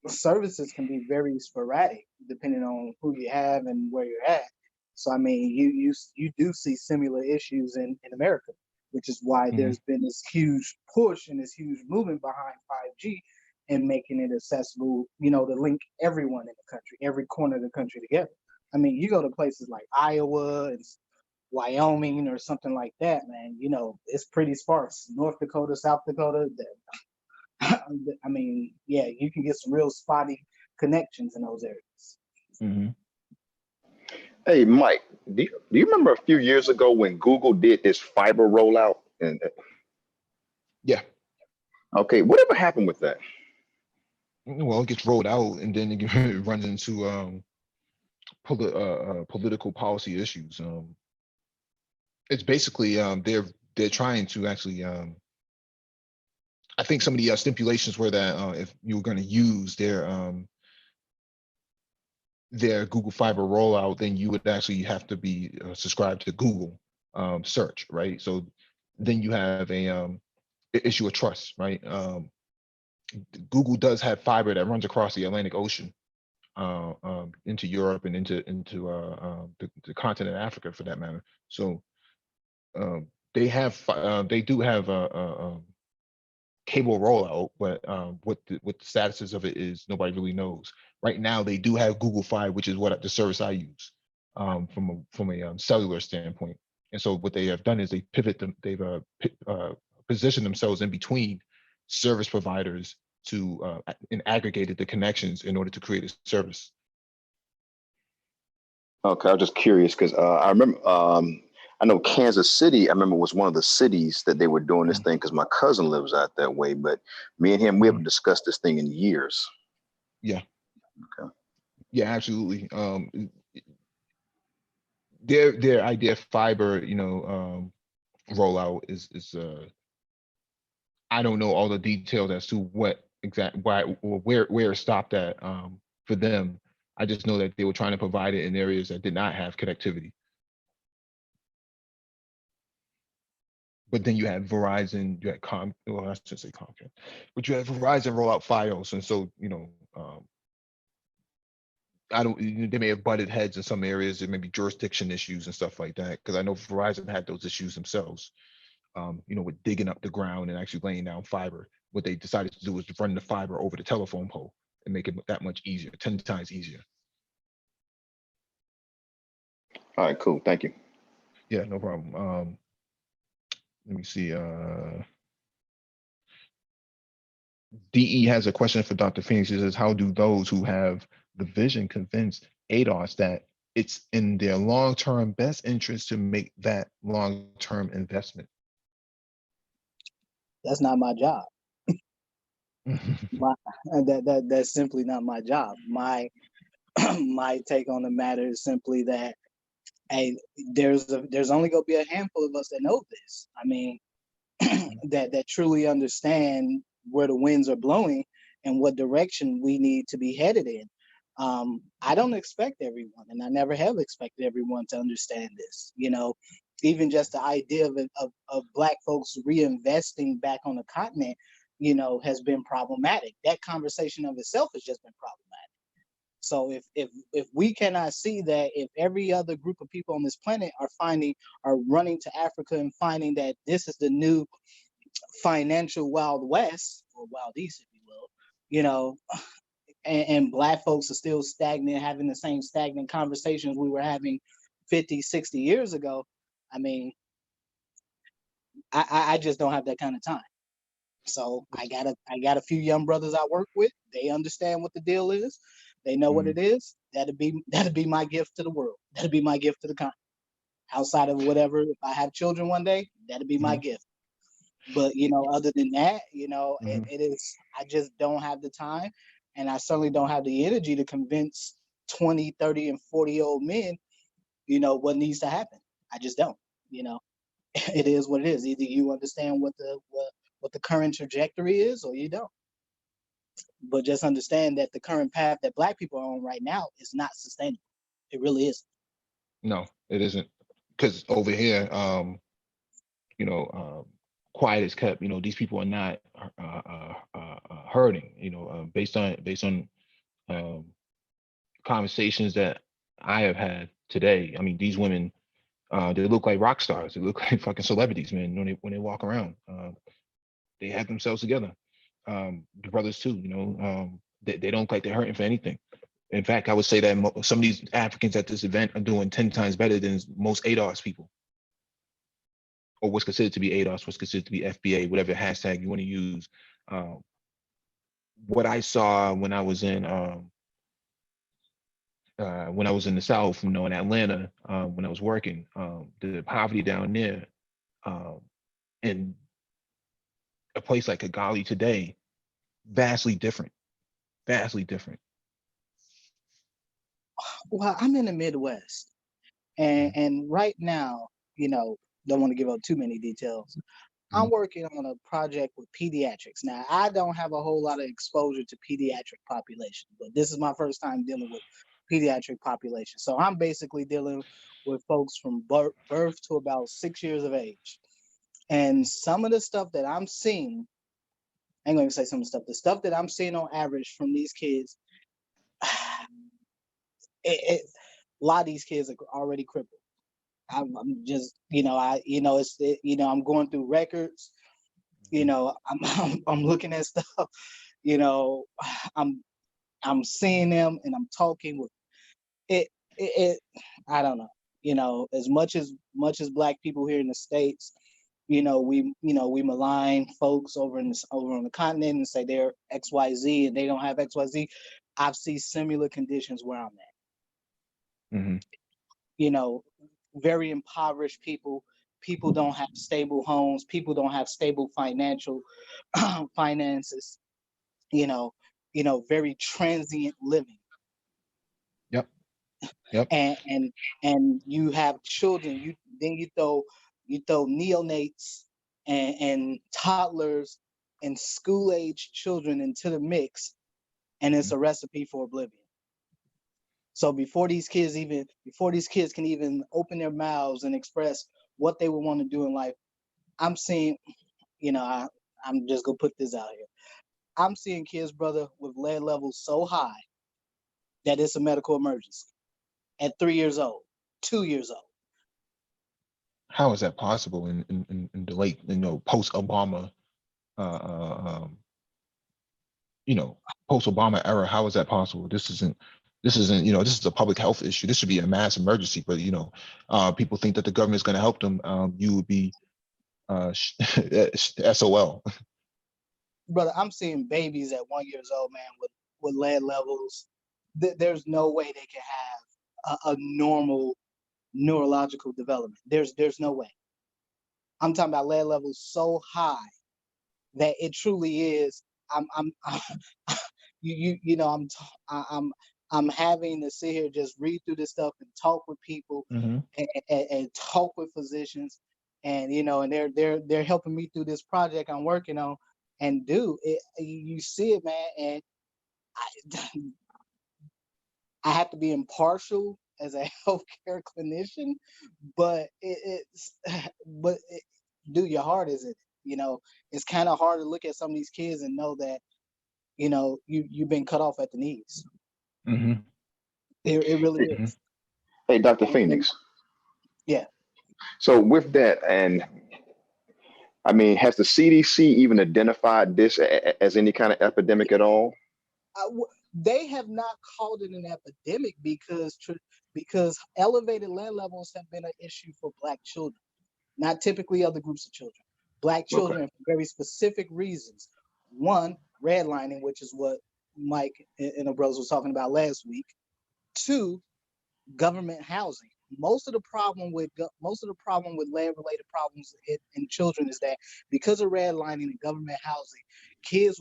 services can be very sporadic depending on who you have and where you're at. So I mean, you do see similar issues in America, which is why there's been this huge push and this huge movement behind 5G and making it accessible, to link everyone in the country, every corner of the country together. I mean, you go to places like Iowa and Wyoming or something like that, man, it's pretty sparse. North Dakota, South Dakota, I mean, yeah, you can get some real spotty connections in those areas. Hey, Mike, do you remember a few years ago when Google did this fiber rollout? And yeah. Okay, whatever happened with that? Well, it gets rolled out, and then it runs into political policy issues. It's basically they're trying to actually. I think some of the stipulations were that if you were going to use their Google Fiber rollout, then you would actually have to be subscribed to Google search, right? So then you have a issue of trust, right? Google does have fiber that runs across the Atlantic Ocean into Europe and into the continent of Africa, for that matter. So they do have a cable rollout, but what the statuses of it is, nobody really knows. Right now, they do have Google Fi, which is what the service I use from a cellular standpoint. And so what they have done is they've positioned themselves in between service providers and aggregated the connections in order to create a service. Okay, I was just curious because I remember, I know Kansas City, I remember was one of the cities that they were doing this thing because my cousin lives out that way. But me and him, we haven't discussed this thing in years. Yeah. Okay. Yeah, absolutely. Their idea of fiber, rollout is I don't know all the details as to why or where it stopped at for them. I just know that they were trying to provide it in areas that did not have connectivity. But then you had Verizon, you had well, I should say Comcast, but you had Verizon roll out Fios, and so I don't. They may have butted heads in some areas. There may be jurisdiction issues and stuff like that. Because I know Verizon had those issues themselves. With digging up the ground and actually laying down fiber. What they decided to do was to run the fiber over the telephone pole and make it that much easier, 10 times easier. All right, cool. Thank you. Yeah, no problem. Let me see. DE has a question for Dr. Phoenix. He says, how do those who have the vision convince ADOS that it's in their long-term best interest to make that long-term investment? That's not my job. That's simply not my job. My my take on the matter is simply that, hey, there's only gonna be a handful of us that know this. I mean, that truly understand where the winds are blowing and what direction we need to be headed in. I don't expect everyone, and I never have expected everyone to understand this. Even just the idea of Black folks reinvesting back on the continent, has been problematic. That conversation of itself has just been problematic. So if we cannot see that, if every other group of people on this planet are running to Africa and finding that this is the new financial Wild West, or Wild East, if you will, and Black folks are still stagnant, having the same stagnant conversations we were having 50, 60 years ago, I mean, I just don't have that kind of time. So I got a few young brothers I work with. They understand what the deal is. They know what it is. That'd be my gift to the world. That'd be my gift to the continent. Outside of whatever, if I have children one day, that'd be my gift. But other than that, it is. I just don't have the time, and I certainly don't have the energy to convince 20, 30, and 40-year-old men, what needs to happen. I just don't. It is what it is. Either you understand what the current trajectory is, or you don't. But just understand that the current path that Black people are on right now is not sustainable. It really isn't. No, it isn't. Because over here, quiet is kept. These people are not hurting. Based on conversations that I have had today. I mean, these women, they look like rock stars. They look like fucking celebrities, man. When they walk around, they have themselves together. The brothers too. They don't look like they're hurting for anything. In fact, I would say that some of these Africans at this event are doing 10 times better than most ADOS people, or what's considered to be ADOS, what's considered to be FBA, whatever hashtag you want to use. What I saw when I was in the South, in Atlanta, when I was working, the poverty down there, and a place like Kigali today, vastly different, vastly different. Well, I'm in the Midwest, and right now, don't want to give up too many details. I'm working on a project with pediatrics. Now, I don't have a whole lot of exposure to pediatric population, but this is my first time dealing with pediatric population. So I'm basically dealing with folks from birth to about 6 years of age. And some of the stuff that I'm seeing, I ain't going to say some of the stuff that I'm seeing on average from these kids, a lot of these kids are already crippled. I'm just, I'm going through records. I'm looking at stuff. I'm seeing them and I'm talking with it. I don't know. As much as Black people here in the States, we malign folks over on the continent and say they're XYZ and they don't have XYZ. I've seen similar conditions where I'm at. Very impoverished people. People don't have stable homes. People don't have stable financial finances. Very transient living. Yep. And you have children. You throw neonates and toddlers and school age children into the mix, and it's a recipe for oblivion. So before these kids can even open their mouths and express what they would want to do in life, I'm seeing, I'm just gonna put this out here. I'm seeing kids, brother, with lead levels so high that it's a medical emergency at 3 years old, 2 years old. How is that possible in the late, post Obama, post Obama era? How is that possible? This isn't, this is a public health issue. This should be a mass emergency, but people think that the government is going to help them. You would be SOL. Brother, I'm seeing babies at 1 year old, man, with lead levels. There's no way they can have a normal neurological development. There's no way. I'm talking about lead levels so high that it truly is. I'm having to sit here, just read through this stuff and talk with people and talk with physicians, and and they're helping me through this project I'm working on. And dude, you see it, man, and I have to be impartial as a healthcare clinician, but dude, your heart is in it. It's kind of hard to look at some of these kids and know that you've been cut off at the knees. It really is. Hey, Dr. Phoenix. Yeah. So with that, and I mean, has the CDC even identified this as any kind of epidemic at all? They have not called it an epidemic because elevated lead levels have been an issue for Black children, not typically other groups of children. Black children for very specific reasons. One, redlining, which is what Mike and the brothers was talking about last week. Two, government housing. Most of the problem with lead-related problems in children is that because of redlining and government housing, kids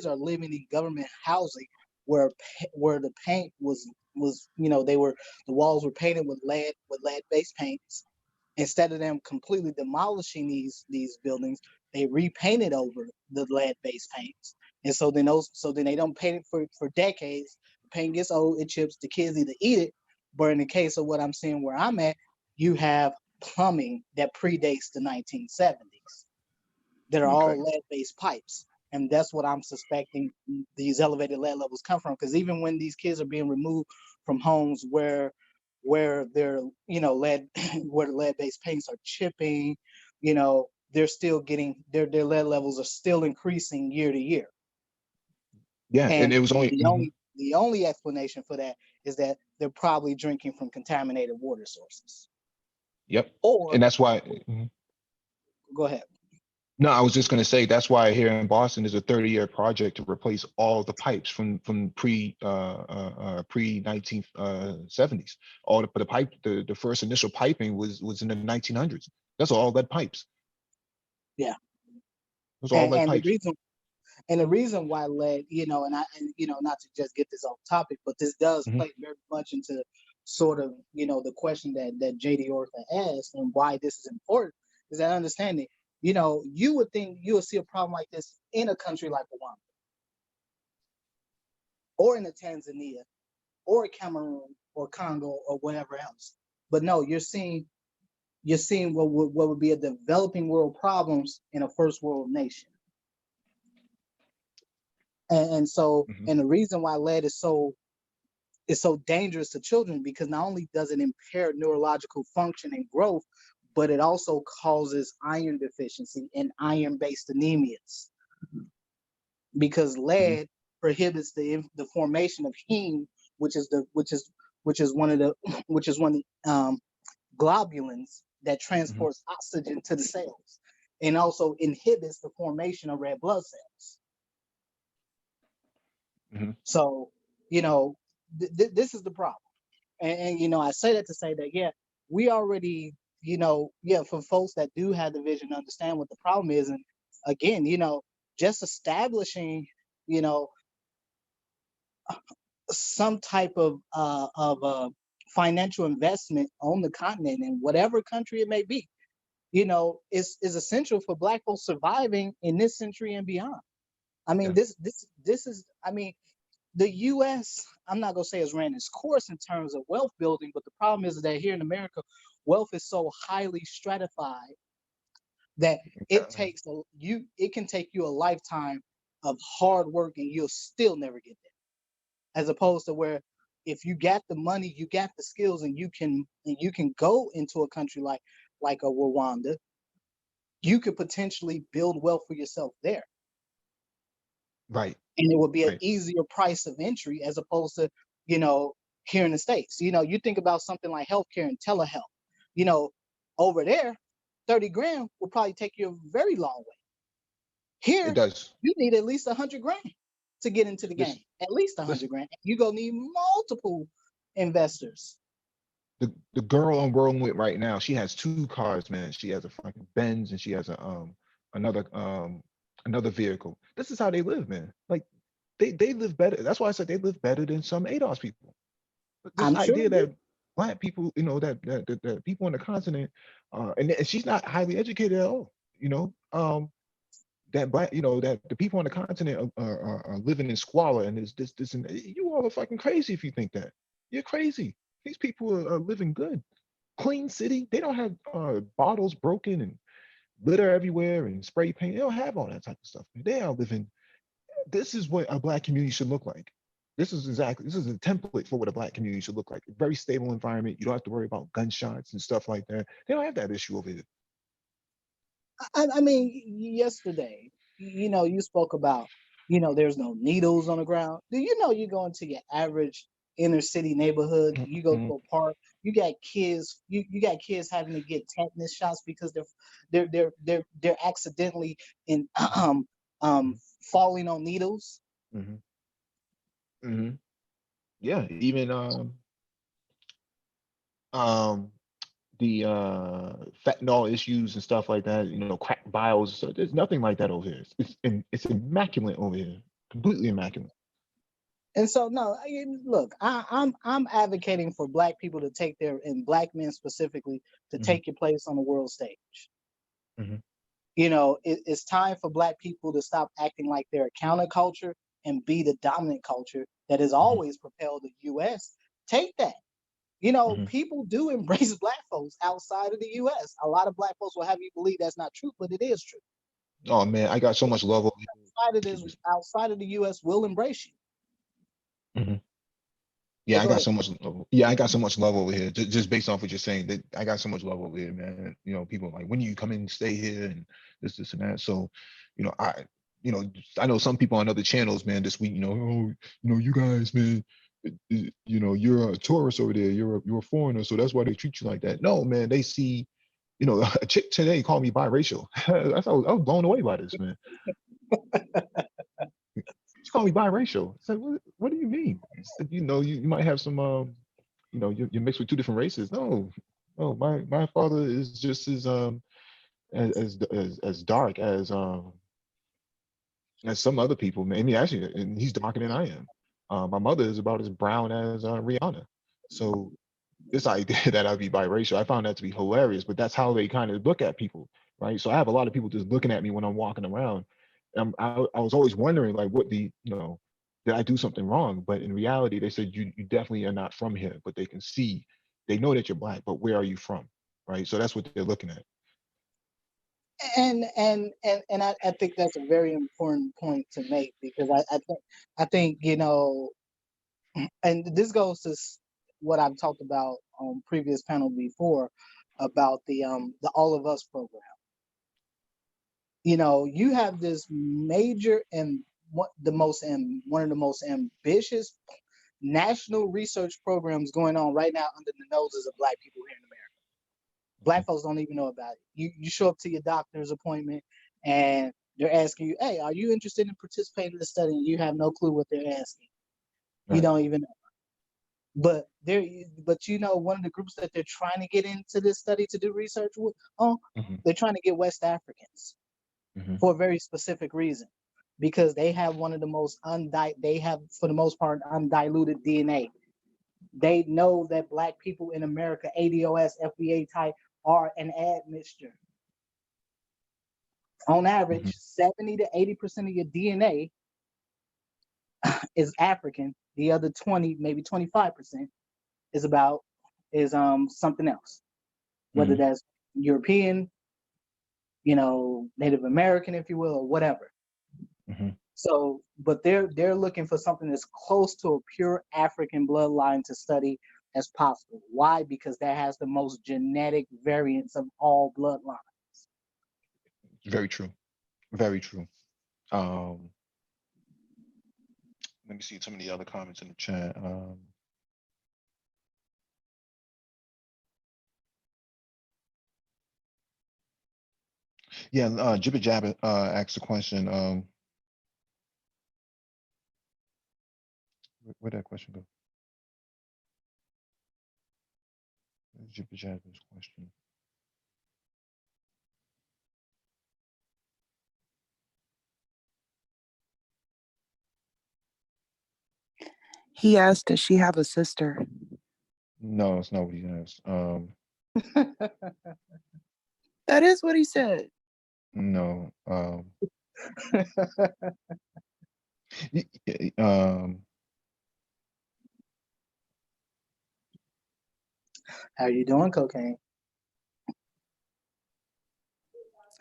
are living in government housing where the paint was the walls were painted with lead-based paints. Instead of them completely demolishing these buildings, they repainted over the lead-based paints. And so then they don't paint it for decades. The paint gets old, it chips, the kids either eat it, but in the case of what I'm seeing where I'm at, you have plumbing that predates the 1970s that are all lead-based pipes. And that's what I'm suspecting these elevated lead levels come from. Because even when these kids are being removed from homes where they're lead where the lead-based paints are chipping, they're still getting their lead levels are still increasing year to year. Yeah, and it was the only explanation for that is that they're probably drinking from contaminated water sources. Yep. Or, and that's why. Go ahead. No, I was just going to say that's why here in Boston there's a 30-year project to replace all the pipes from pre 1970s. All the first initial piping was in the 1900s. That's all lead pipes. Yeah. It's all lead And pipes. the reason why lead, not to just get this off topic, but this does Mhm. play very much into sort of, the question that JD Ortha asked and why this is important is that understanding. You would think you would see a problem like this in a country like Rwanda or in a Tanzania or Cameroon or Congo or whatever else. But no, you're seeing what would be a developing world problems in a first world nation. And so, Mhm. and the reason why lead is so dangerous to children, because not only does it impair neurological function and growth, but it also causes iron deficiency and iron-based anemias, because lead prohibits the formation of heme, which is one of the globulins that transports oxygen to the cells, and also inhibits the formation of red blood cells. Mhm. So, this is the problem. And I say that to say that, yeah, we already, for folks that do have the vision to understand what the problem is. And again, just establishing, some type of financial investment on the continent in whatever country it may be, is essential for Black folks surviving in this century and beyond. I mean, Yeah. this is, I mean, the U.S., I'm not gonna say has ran its course in terms of wealth building, but the problem is that here in America, wealth is so highly stratified that it can take you a lifetime of hard work and you'll still never get there. As opposed to where if you got the money, you got the skills, and you can go into a country like a Rwanda, you could potentially build wealth for yourself there. Right. And it would be an Right. easier price of entry as opposed to, here in the States. You think about something like healthcare and telehealth. Over there, 30 grand will probably take you a very long way. It Here, does. you need at least 100 grand to get into the game. Listen, At least 100 listen. grand. You gonna need multiple investors. The girl I'm rolling with right now, she has 2 cars, man. She has a fucking Benz and she has another another vehicle. This is how they live, man. Like they live better. That's why I said they live better than some ADOS people. But this I'm sure. idea that Black people, that people on the continent, and she's not highly educated at all, that Black, that the people on the continent are living in squalor and this and that. You all are fucking crazy if you think that. You're crazy. These people are living good. Clean city. They don't have bottles broken and litter everywhere and spray paint. They don't have all that type of stuff. They are living. This is what a Black community should look like. This is a template for what a Black community should look like. A very stable environment. You don't have to worry about gunshots and stuff like that. They don't have that issue over here. I mean, yesterday, you spoke about, there's no needles on the ground. Do you know you go into your average inner city neighborhood, you go Mhm. to a park, you got kids, you got kids having to get tetanus shots because they're accidentally in falling on needles. Mhm. Mhm. Yeah, even um the fentanyl issues and stuff like that, crack vials. So there's nothing like that over here. It's immaculate over here, completely immaculate. And so, no, look, I'm advocating for Black people to take and Black men specifically, to Hmm. take your place on the world stage. Hmm. It's time for Black people to stop acting like they're a counterculture and be the dominant culture that has Hmm. always propelled the U.S. Take that. Hmm. People do embrace Black folks outside of the U.S. A lot of Black folks will have you believe that's not true, but it is true. Oh man, I got so much love over Outside of the U.S. will embrace you. here. Hmm. But Yeah, I go got ahead. so much love. Yeah, I got so much love over here. Just based off what you're saying, that I got so much love over here, man. People are like, when do you come in and stay here and this and that. So, I you know, I know some people on other channels, man, this week, oh, you guys, man, you're a tourist over there, you're a foreigner, so that's why they treat you like that. No, man, they see, a chick today called me biracial. I was blown away by this, man. She called me biracial. It's like, what do you mean? It's like, you might have some you're mixed with 2 different races. No, no, my father is just as dark as And some other people, maybe actually, and he's darker than I am. My mother is about as brown as Rihanna. So this idea that I'd be biracial, I found that to be hilarious, but that's how they kind of look at people, right? So I have a lot of people just looking at me when I'm walking around. I was always wondering, like, what did I do something wrong? But in reality, they said you definitely are not from here, but they can see, they know that you're black, but where are you from, right? So that's what they're looking at. And I think that's a very important point to make, because I think and this goes to what I've talked about on previous panel before about the All of Us program. You have this major and one of the most ambitious national research programs going on right now under the noses of Black people here in America. Black folks don't even know about it. You show up to your doctor's appointment and they're asking you, "Hey, are you interested in participating in the study?" And you have no clue what they're asking. Right. You don't even know. But one of the groups that they're trying to get into this study to do research with, they're trying to get West Africans for a very specific reason, because they have one of the most for the most part, undiluted DNA. They know that Black people in America, ADOS, FBA type, are an admixture. On average, 70 to 80% of your DNA is African. The other 20, maybe 25% is something else, whether that's European, Native American, if you will, or whatever. So, but they're looking for something that's close to a pure African bloodline to study as possible. Why? Because that has the most genetic variants of all bloodlines. Very true. Very true. Let me see some of the other comments in the chat. Yeah, Jibba Jabba asked a question. Where'd that question go? Jibba Jabba's question. He asked, does she have a sister? No, it's not what he asked. That is what he said. No. How are you doing, Cocaine?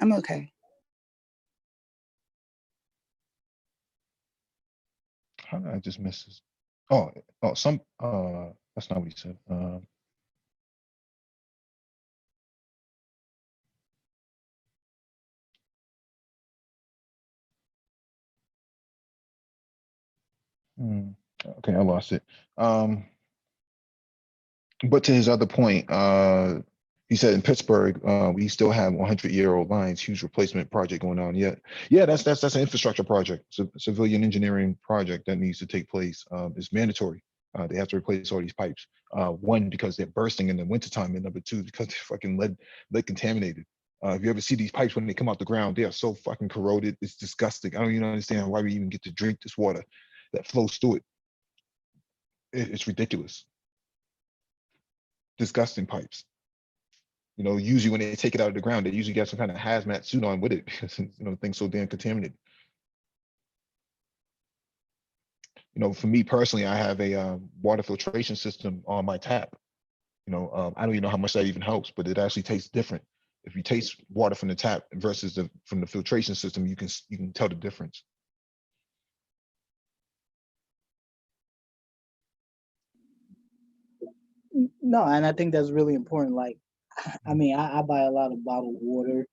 I'm okay. How did I just miss this? Oh, that's not what he said. Okay, I lost it. But to his other point, he said in Pittsburgh, we still have 100-year-old lines, huge replacement project going on. Yeah, that's an infrastructure project. It's a civilian engineering project that needs to take place. It's mandatory. They have to replace all these pipes. One, because they're bursting in the wintertime, and number two, because they're fucking lead contaminated. If you ever see these pipes when they come out the ground, they are so fucking corroded. It's disgusting. I don't even understand why we even get to drink this water that flows through it. It's ridiculous. Disgusting pipes. Usually when they take it out of the ground, they usually got some kind of hazmat suit on with it because the thing's so damn contaminated. For me personally, I have a water filtration system on my tap. I don't even know how much that even helps, but it actually tastes different. If you taste water from the tap versus from the filtration system, you can tell the difference. No, and I think that's really important. Like, I mean, I buy a lot of bottled water.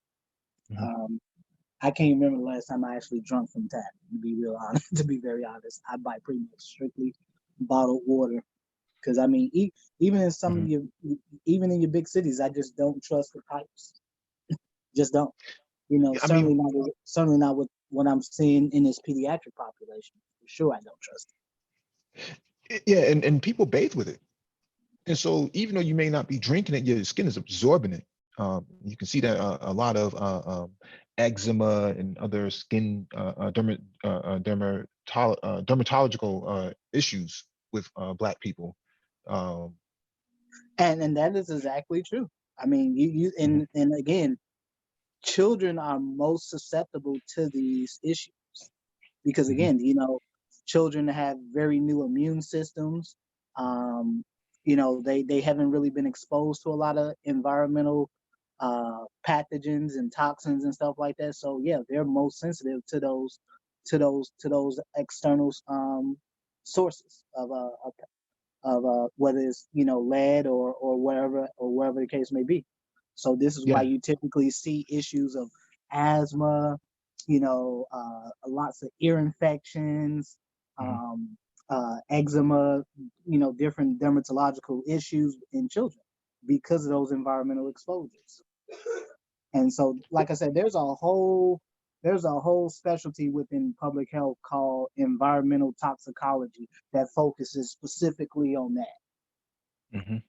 I can't remember the last time I actually drunk from tap, to be real honest. To be very honest, I buy pretty much strictly bottled water, because I mean, even in some of your, even in your big cities, I just don't trust the pipes. Just don't. Certainly not with what I'm seeing in this pediatric population. For sure, I don't trust it. Yeah, and people bathe with it. And so even though you may not be drinking it, your skin is absorbing it. You can see that a lot of eczema and other skin dermatological issues with Black people. Um, And that is exactly true. I mean, you mhm, and again, children are most susceptible to these issues because mhm, again, children have very new immune systems. Um, they haven't really been exposed to a lot of environmental pathogens and toxins and stuff like that. So yeah, they're most sensitive to those external sources of whether it's lead or wherever the case may be. So this is why yeah. you typically see issues of asthma, lots of ear infections, Mhm. eczema, different dermatological issues in children because of those environmental exposures. And so, like I said, there's a whole specialty within public health called environmental toxicology that focuses specifically on that. Mhm.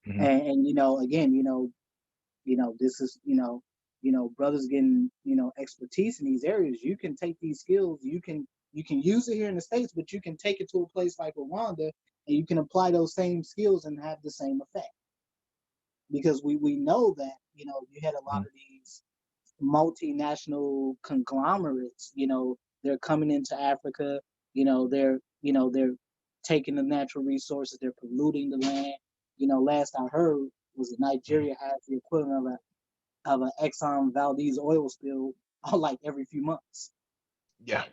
Mhm. And again, this is brothers getting expertise in these areas. You can take these skills, you can use it here in the States, but you can take it to a place like Rwanda and you can apply those same skills and have the same effect. Because we know that you had a lot Mhm. of these multinational conglomerates, they're coming into Africa, they're taking the natural resources, they're polluting the land. Last I heard was that Mhm. Nigeria has the equivalent of an Exxon Valdez oil spill like every few months. Yeah.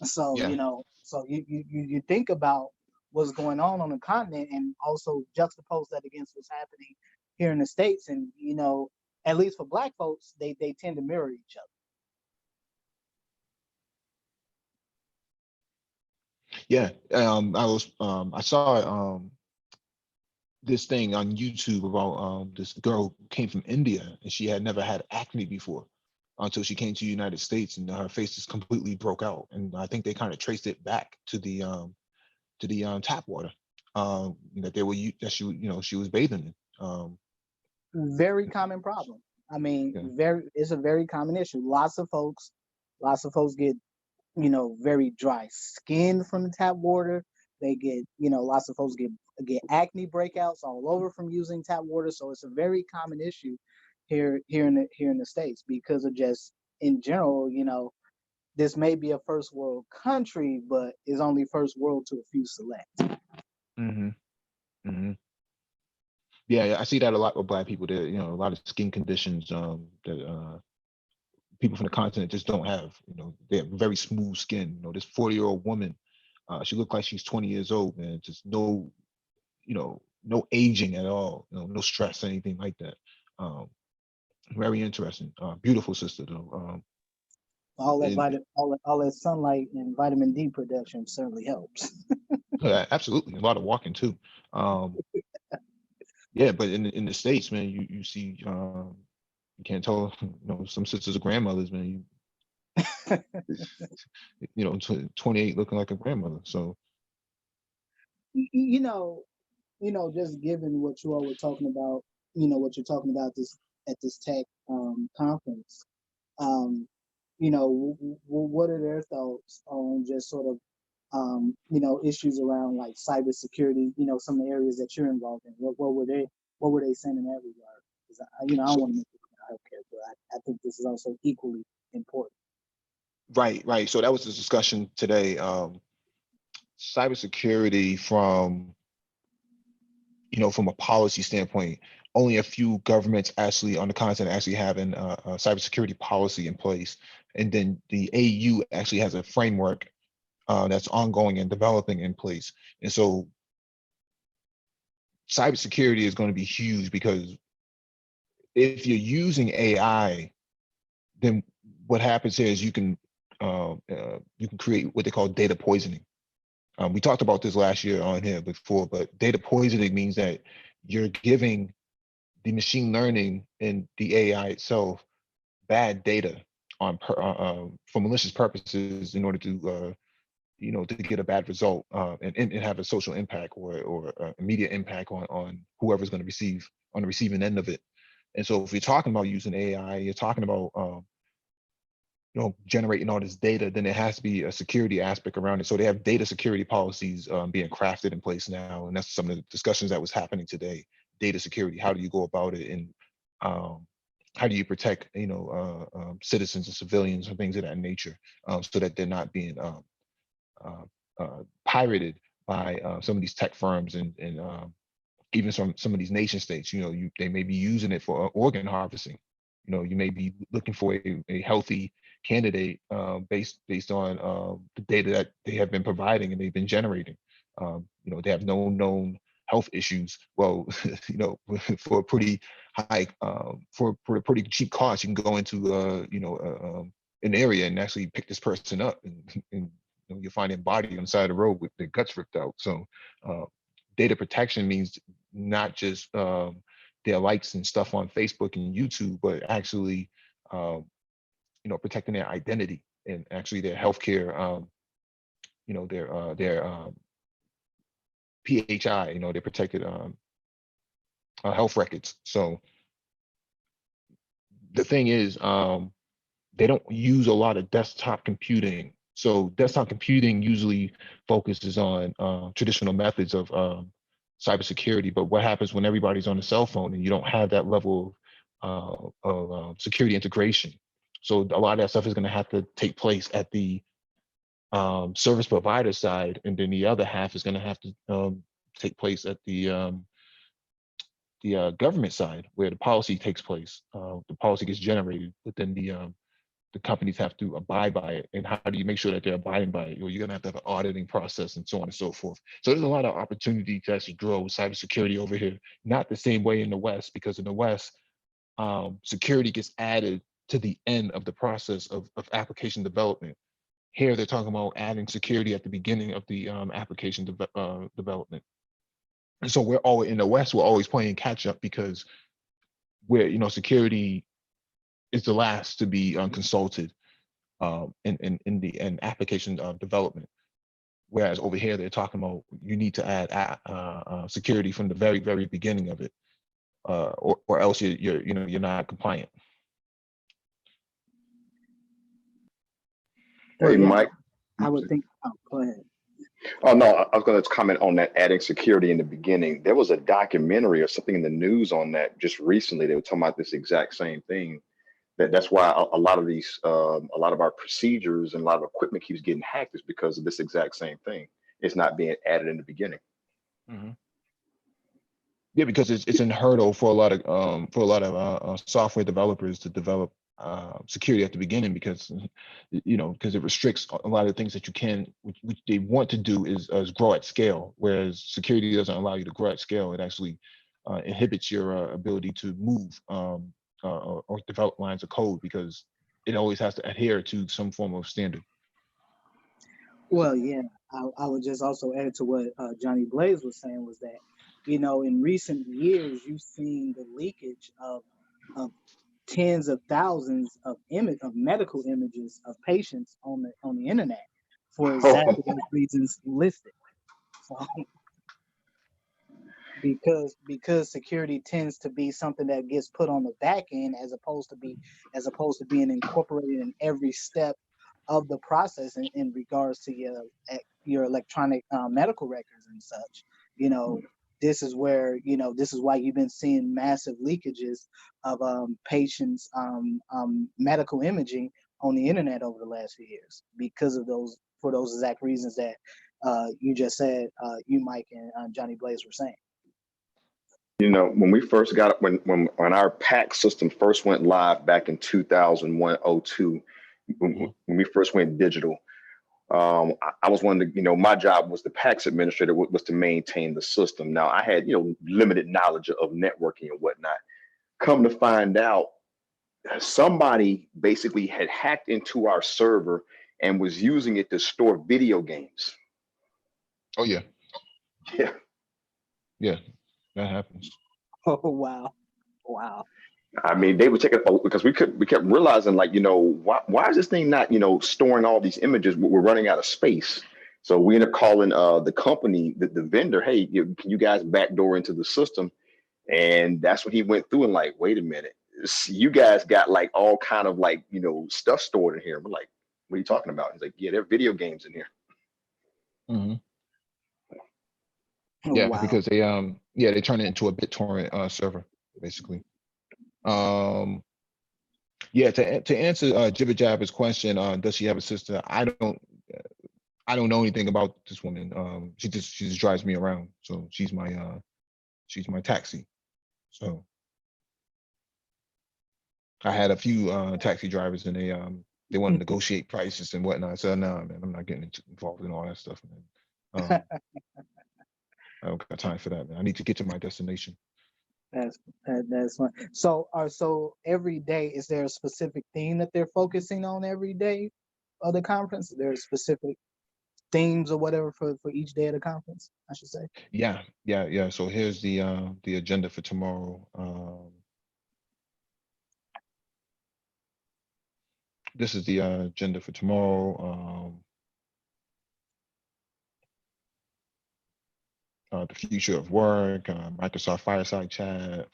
So, Yeah. you think about what's going on the continent and also juxtapose that against what's happening here in the States. And, at least for Black folks, they tend to mirror each other. Yeah. I saw this thing on YouTube about this girl who came from India and she had never had acne before until she came to the United States, and her face just completely broke out. And I think they kind of traced it back to the tap water that they were that she was bathing in. Very common problem. I mean, Yeah. it's a very common issue. Lots of folks get, very dry skin from the tap water. They get, lots of folks get acne breakouts all over from using tap water. So it's a very common issue here in the States because of just in general, this may be a first world country, but is only first world to a few select. Hmm. Hmm. Yeah, I see that a lot with Black people. There, a lot of skin conditions that people from the continent just don't have. They have very smooth skin. This 40-year-old woman, she looked like she's 20 years old, man. Just no aging at all. No stress, anything like that. Um, Very interesting. Beautiful sister though. And All that sunlight and vitamin D production certainly helps. yeah, absolutely, a lot of walking too. Um, yeah, but in the States, man, you see, you can't tell, some sisters are grandmothers, man. 28 looking like a grandmother. So you know, just given what you all were talking about, what you're talking about this at this tech conference, um, what are their thoughts on just sort of issues around like cybersecurity, some of the areas that you're involved in. What were they saying in that regard? Because I don't so want to make it healthcare, but I think this is also equally important. right. So that was the discussion today. Cybersecurity from a policy standpoint, only a few governments actually on the continent actually having a cybersecurity policy in place. And then the AU actually has a framework that's ongoing and developing in place. And so cybersecurity is going to be huge because if you're using AI, then what happens here is you can create what they call data poisoning. We talked about this last year on here before, but data poisoning means that you're giving the machine learning and the AI itself bad data for malicious purposes in order to get a bad result and have a social impact or immediate impact on whoever's going to receive on the receiving end of it. And so if you're talking about using AI, you're talking about generating all this data, then there has to be a security aspect around it. So they have data security policies being crafted in place now, and that's some of the discussions that was happening today. Data security, how do you go about it, and how do you protect citizens and civilians and things of that nature, so that they're not being pirated by some of these tech firms and even some of these nation states. They may be using it for organ harvesting. You may be looking for a healthy candidate based on the data that they have been providing and they've been generating. They have no known health issues. Well, for a pretty high, for a pretty cheap cost, you can go into an area and actually pick this person up, and you find a body on the side of the road with their guts ripped out. So data protection means not just their likes and stuff on Facebook and YouTube, but actually, protecting their identity and actually their healthcare, their PHI, their protected health records. So the thing is, they don't use a lot of desktop computing. So desktop computing usually focuses on traditional methods of cybersecurity. But what happens when everybody's on a cell phone and you don't have that level of security integration? So a lot of that stuff is going to have to take place at the service provider side, and then the other half is going to have to take place at the government side, where the policy takes place. The policy gets generated, but then the companies have to abide by it. And how do you make sure that they're abiding by it? Well, you're going to have an auditing process and so on and so forth. So there's a lot of opportunity to actually grow cybersecurity over here. Not the same way in the West, because in the West, security gets added to the end of the process of application development. Here, they're talking about adding security at the beginning of the application development. And so we're all in the West, we're always playing catch up, because security is the last to be consulted in application development. Whereas over here, they're talking about you need to add security from the very, very beginning of it, or else you're not compliant. Hey, Mike. I would think. Oh, go ahead. Oh, no, I was going to comment on that, adding security in the beginning. There was a documentary or something in the news on that just recently. They were talking about this exact same thing. That's why a lot of these, a lot of our procedures and a lot of equipment keeps getting hacked, is because of this exact same thing. It's not being added in the beginning. Mm-hmm. Yeah, because it's a hurdle for a lot of software developers to develop security at the beginning, because it restricts a lot of the things that you can, which they want to do is grow at scale, whereas security doesn't allow you to grow at scale. It actually inhibits your ability to move or develop lines of code, because it always has to adhere to some form of standard. Well, yeah, I would just also add to what Johnny Blaze was saying, was that, in recent years, you've seen the leakage of tens of thousands of medical images of patients on the internet for exactly those reasons listed. So, because security tends to be something that gets put on the back end, as opposed to being incorporated in every step of the process in regards to your electronic medical records and such. This is where, this is why you've been seeing massive leakages of patients' medical imaging on the internet over the last few years, because of for those exact reasons that you just said, you, Mike, and Johnny Blaze were saying. When we first got when our PAC system first went live back in 2001, 02, when we first went digital, I was one of the, my job was the PACS administrator, was to maintain the system. Now I had, limited knowledge of networking and whatnot. Come to find out, somebody basically had hacked into our server and was using it to store video games. Oh yeah. Yeah. Yeah, that happens. Oh, wow. I mean, they would check it because we kept realizing, like, why is this thing not, storing all these images? We're running out of space. So we ended up calling the company, the vendor, hey, can you guys backdoor into the system And that's when he went through and like, wait a minute, you guys got like all kind of like, you know, stuff stored in here. We're like, what are you talking about? He's like, yeah, there are video games in here. Mhm. Oh, Yeah, wow. because they turn it into a BitTorrent server, basically. Yeah, to answer Jibber Jabber's question, does she have a sister? I don't know anything about this woman. She just drives me around. So she's my taxi. So I had a few taxi drivers and they want to negotiate prices and whatnot. I said, no, man, I'm not getting involved in all that stuff, man. I don't got time for that, man. I need to get to my destination. That's fun. So every day, is there a specific theme that they're focusing on every day of the conference? There's specific themes or whatever for each day of the conference, I should say. Yeah. So here's the agenda for tomorrow. This is the agenda for tomorrow. The future of work, Microsoft Fireside Chat,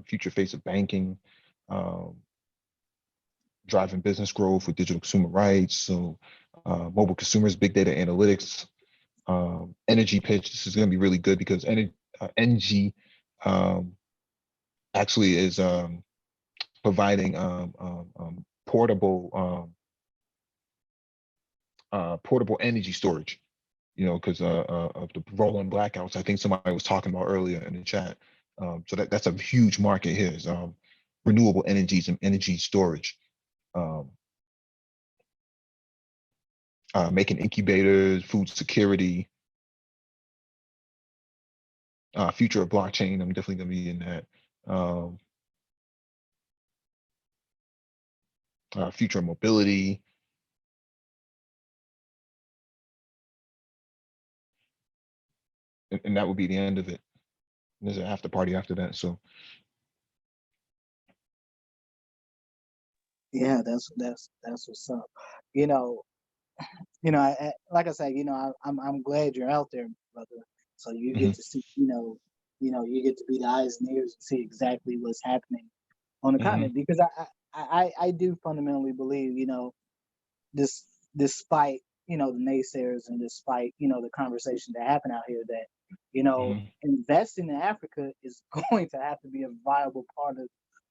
future face of banking, driving business growth with digital consumer rights. So mobile consumers, big data analytics, energy pitch. This is going to be really good because NG actually is providing portable energy storage. You know, because of the rolling blackouts, I think somebody was talking about earlier in the chat. So that's a huge market here is renewable energies and energy storage. Making incubators, food security, future of blockchain. I'm definitely going to be in that. Future of mobility. And that would be the end of it. There's an after party after that. So Yeah, that's what's up. You know, like I said, I'm glad you're out there, brother. So you get to see, you get to be the eyes and ears and see exactly what's happening on the continent. Because I do fundamentally believe, this despite the naysayers and despite the conversation that happen out here that investing in Africa is going to have to be a viable part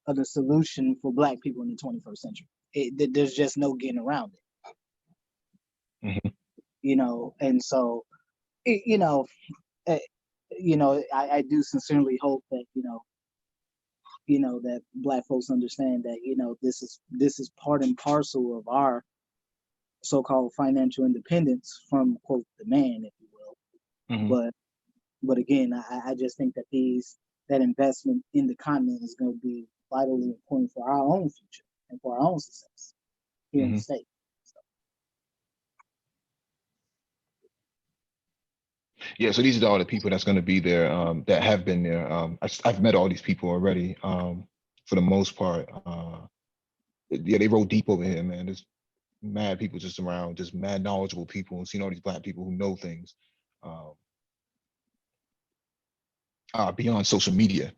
of the solution for Black people in the 21st century. There's just no getting around it. And so I do sincerely hope that that Black folks understand that this is part and parcel of our so-called financial independence from quote the man, if you will. But again, I just think that that investment in the continent is going to be vitally important for our own future and for our own success here in the state. Yeah, so these are all the people that's going to be there that have been there. I've met all these people already for the most part. Yeah, they roll deep over here, man. There's mad people just around, just mad knowledgeable people, and seeing all these Black people who know things beyond social media.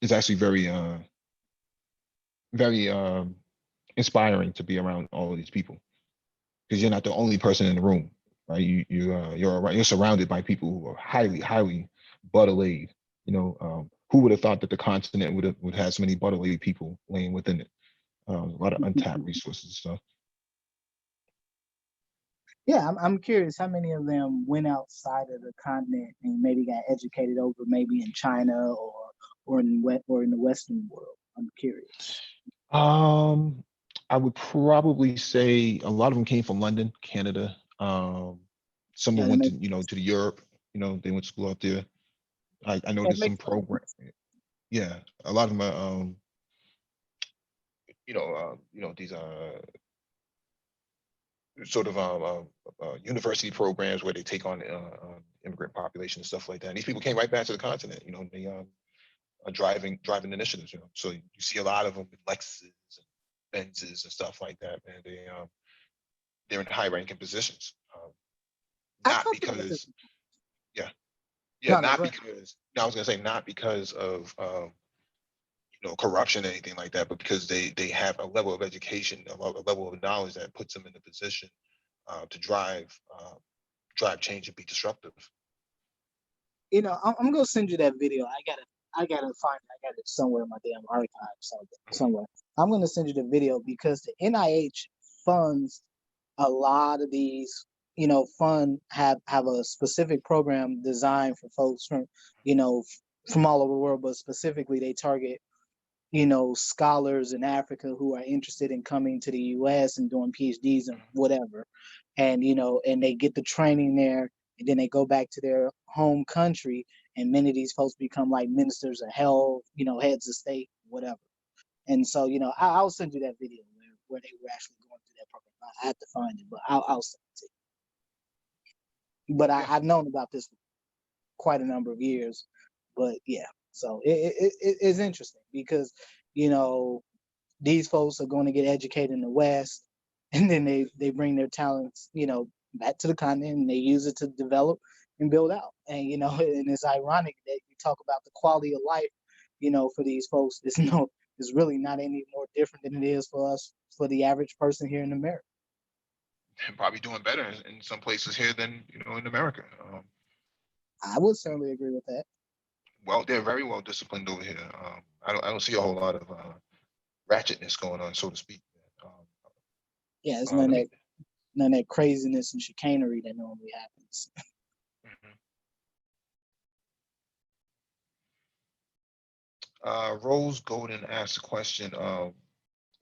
It's actually very inspiring to be around all of these people because you're not the only person in the room, right? You're surrounded by people who are highly butter-laid. Who would have thought that the continent would have so many butter-laid people laying within it? A lot of untapped resources and stuff. Yeah, I'm curious how many of them went outside of the continent and maybe got educated over maybe in China or in the Western world. I'm curious. I would probably say a lot of them came from London, Canada. Some of them went to Europe. They went to school out there. I know there's some program. Yeah, a lot of them are. These sort of university programs where they take on immigrant population and stuff like that. And these people came right back to the continent. They are driving initiatives. So you see a lot of them with Lexus and Benzes and stuff like that. Man, they're in high ranking positions. Not because, yeah. Yeah, No, no, not go ahead. because, no, I was gonna say not because of corruption or anything like that, but because they have a level of education, a level of knowledge that puts them in the position to drive change and be disruptive. I'm gonna send you that video. I gotta find it. I got it somewhere in my damn archive somewhere. I'm gonna send you the video because the NIH funds a lot of these, have a specific program designed for folks from, from all over the world, but specifically they target, scholars in Africa who are interested in coming to the US and doing PhDs and whatever. And, and they get the training there and then they go back to their home country and many of these folks become like ministers of health, heads of state, whatever. And so, I'll send you that video where they were actually going through that program. I have to find it, but I'll send it to you. But I've known about this for quite a number of years. But yeah, so it's interesting because, these folks are going to get educated in the West, and then they bring their talents, back to the continent and they use it to develop and build out. And and it's ironic that you talk about the quality of life, for these folks. It's really not any more different than it is for us, for the average person here in America. And probably doing better in some places here than in America. I would certainly agree with that. Well, they're very well disciplined over here. I don't see a whole lot of ratchetness going on, so to speak. Yeah, it's let me- none of that craziness and chicanery that normally happens. Rose Golden asked a question.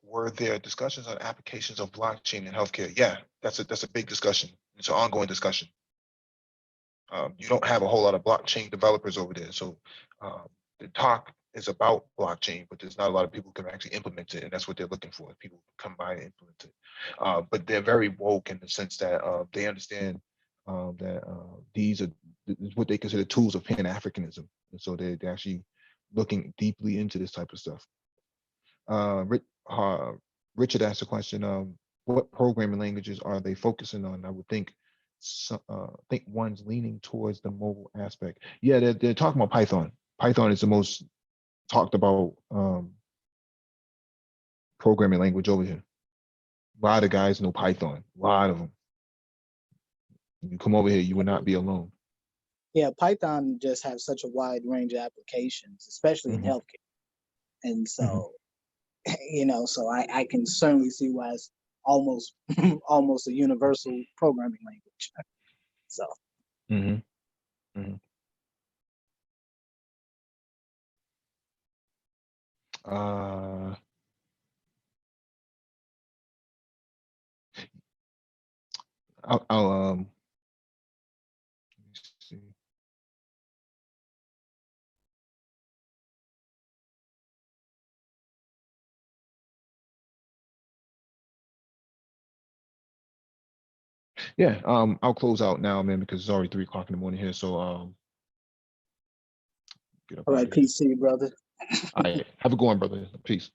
Were there discussions on applications of blockchain in healthcare? Yeah, that's a big discussion. It's an ongoing discussion. You don't have a whole lot of blockchain developers over there, so the talk is about blockchain, but there's not a lot of people who can actually implement it, and that's what they're looking for. People who come by and implement it, but they're very woke in the sense that they understand that these are what they consider tools of Pan-Africanism, and so they're actually looking deeply into this type of stuff. Richard asked a question, what programming languages are they focusing on? I would think one's leaning towards the mobile aspect. Yeah, they're talking about Python. Python is the most talked about programming language over here. A lot of guys know Python, a lot of them. You come over here, you will not be alone. Yeah, Python just has such a wide range of applications, especially in healthcare. And so, so I can certainly see why it's almost almost a universal programming language. So. I'll let me see. Yeah, I'll close out now, man, because it's already 3 o'clock in the morning here. So get up All out right, of here. peace to you, brother. All right, have a good one, brother. Peace.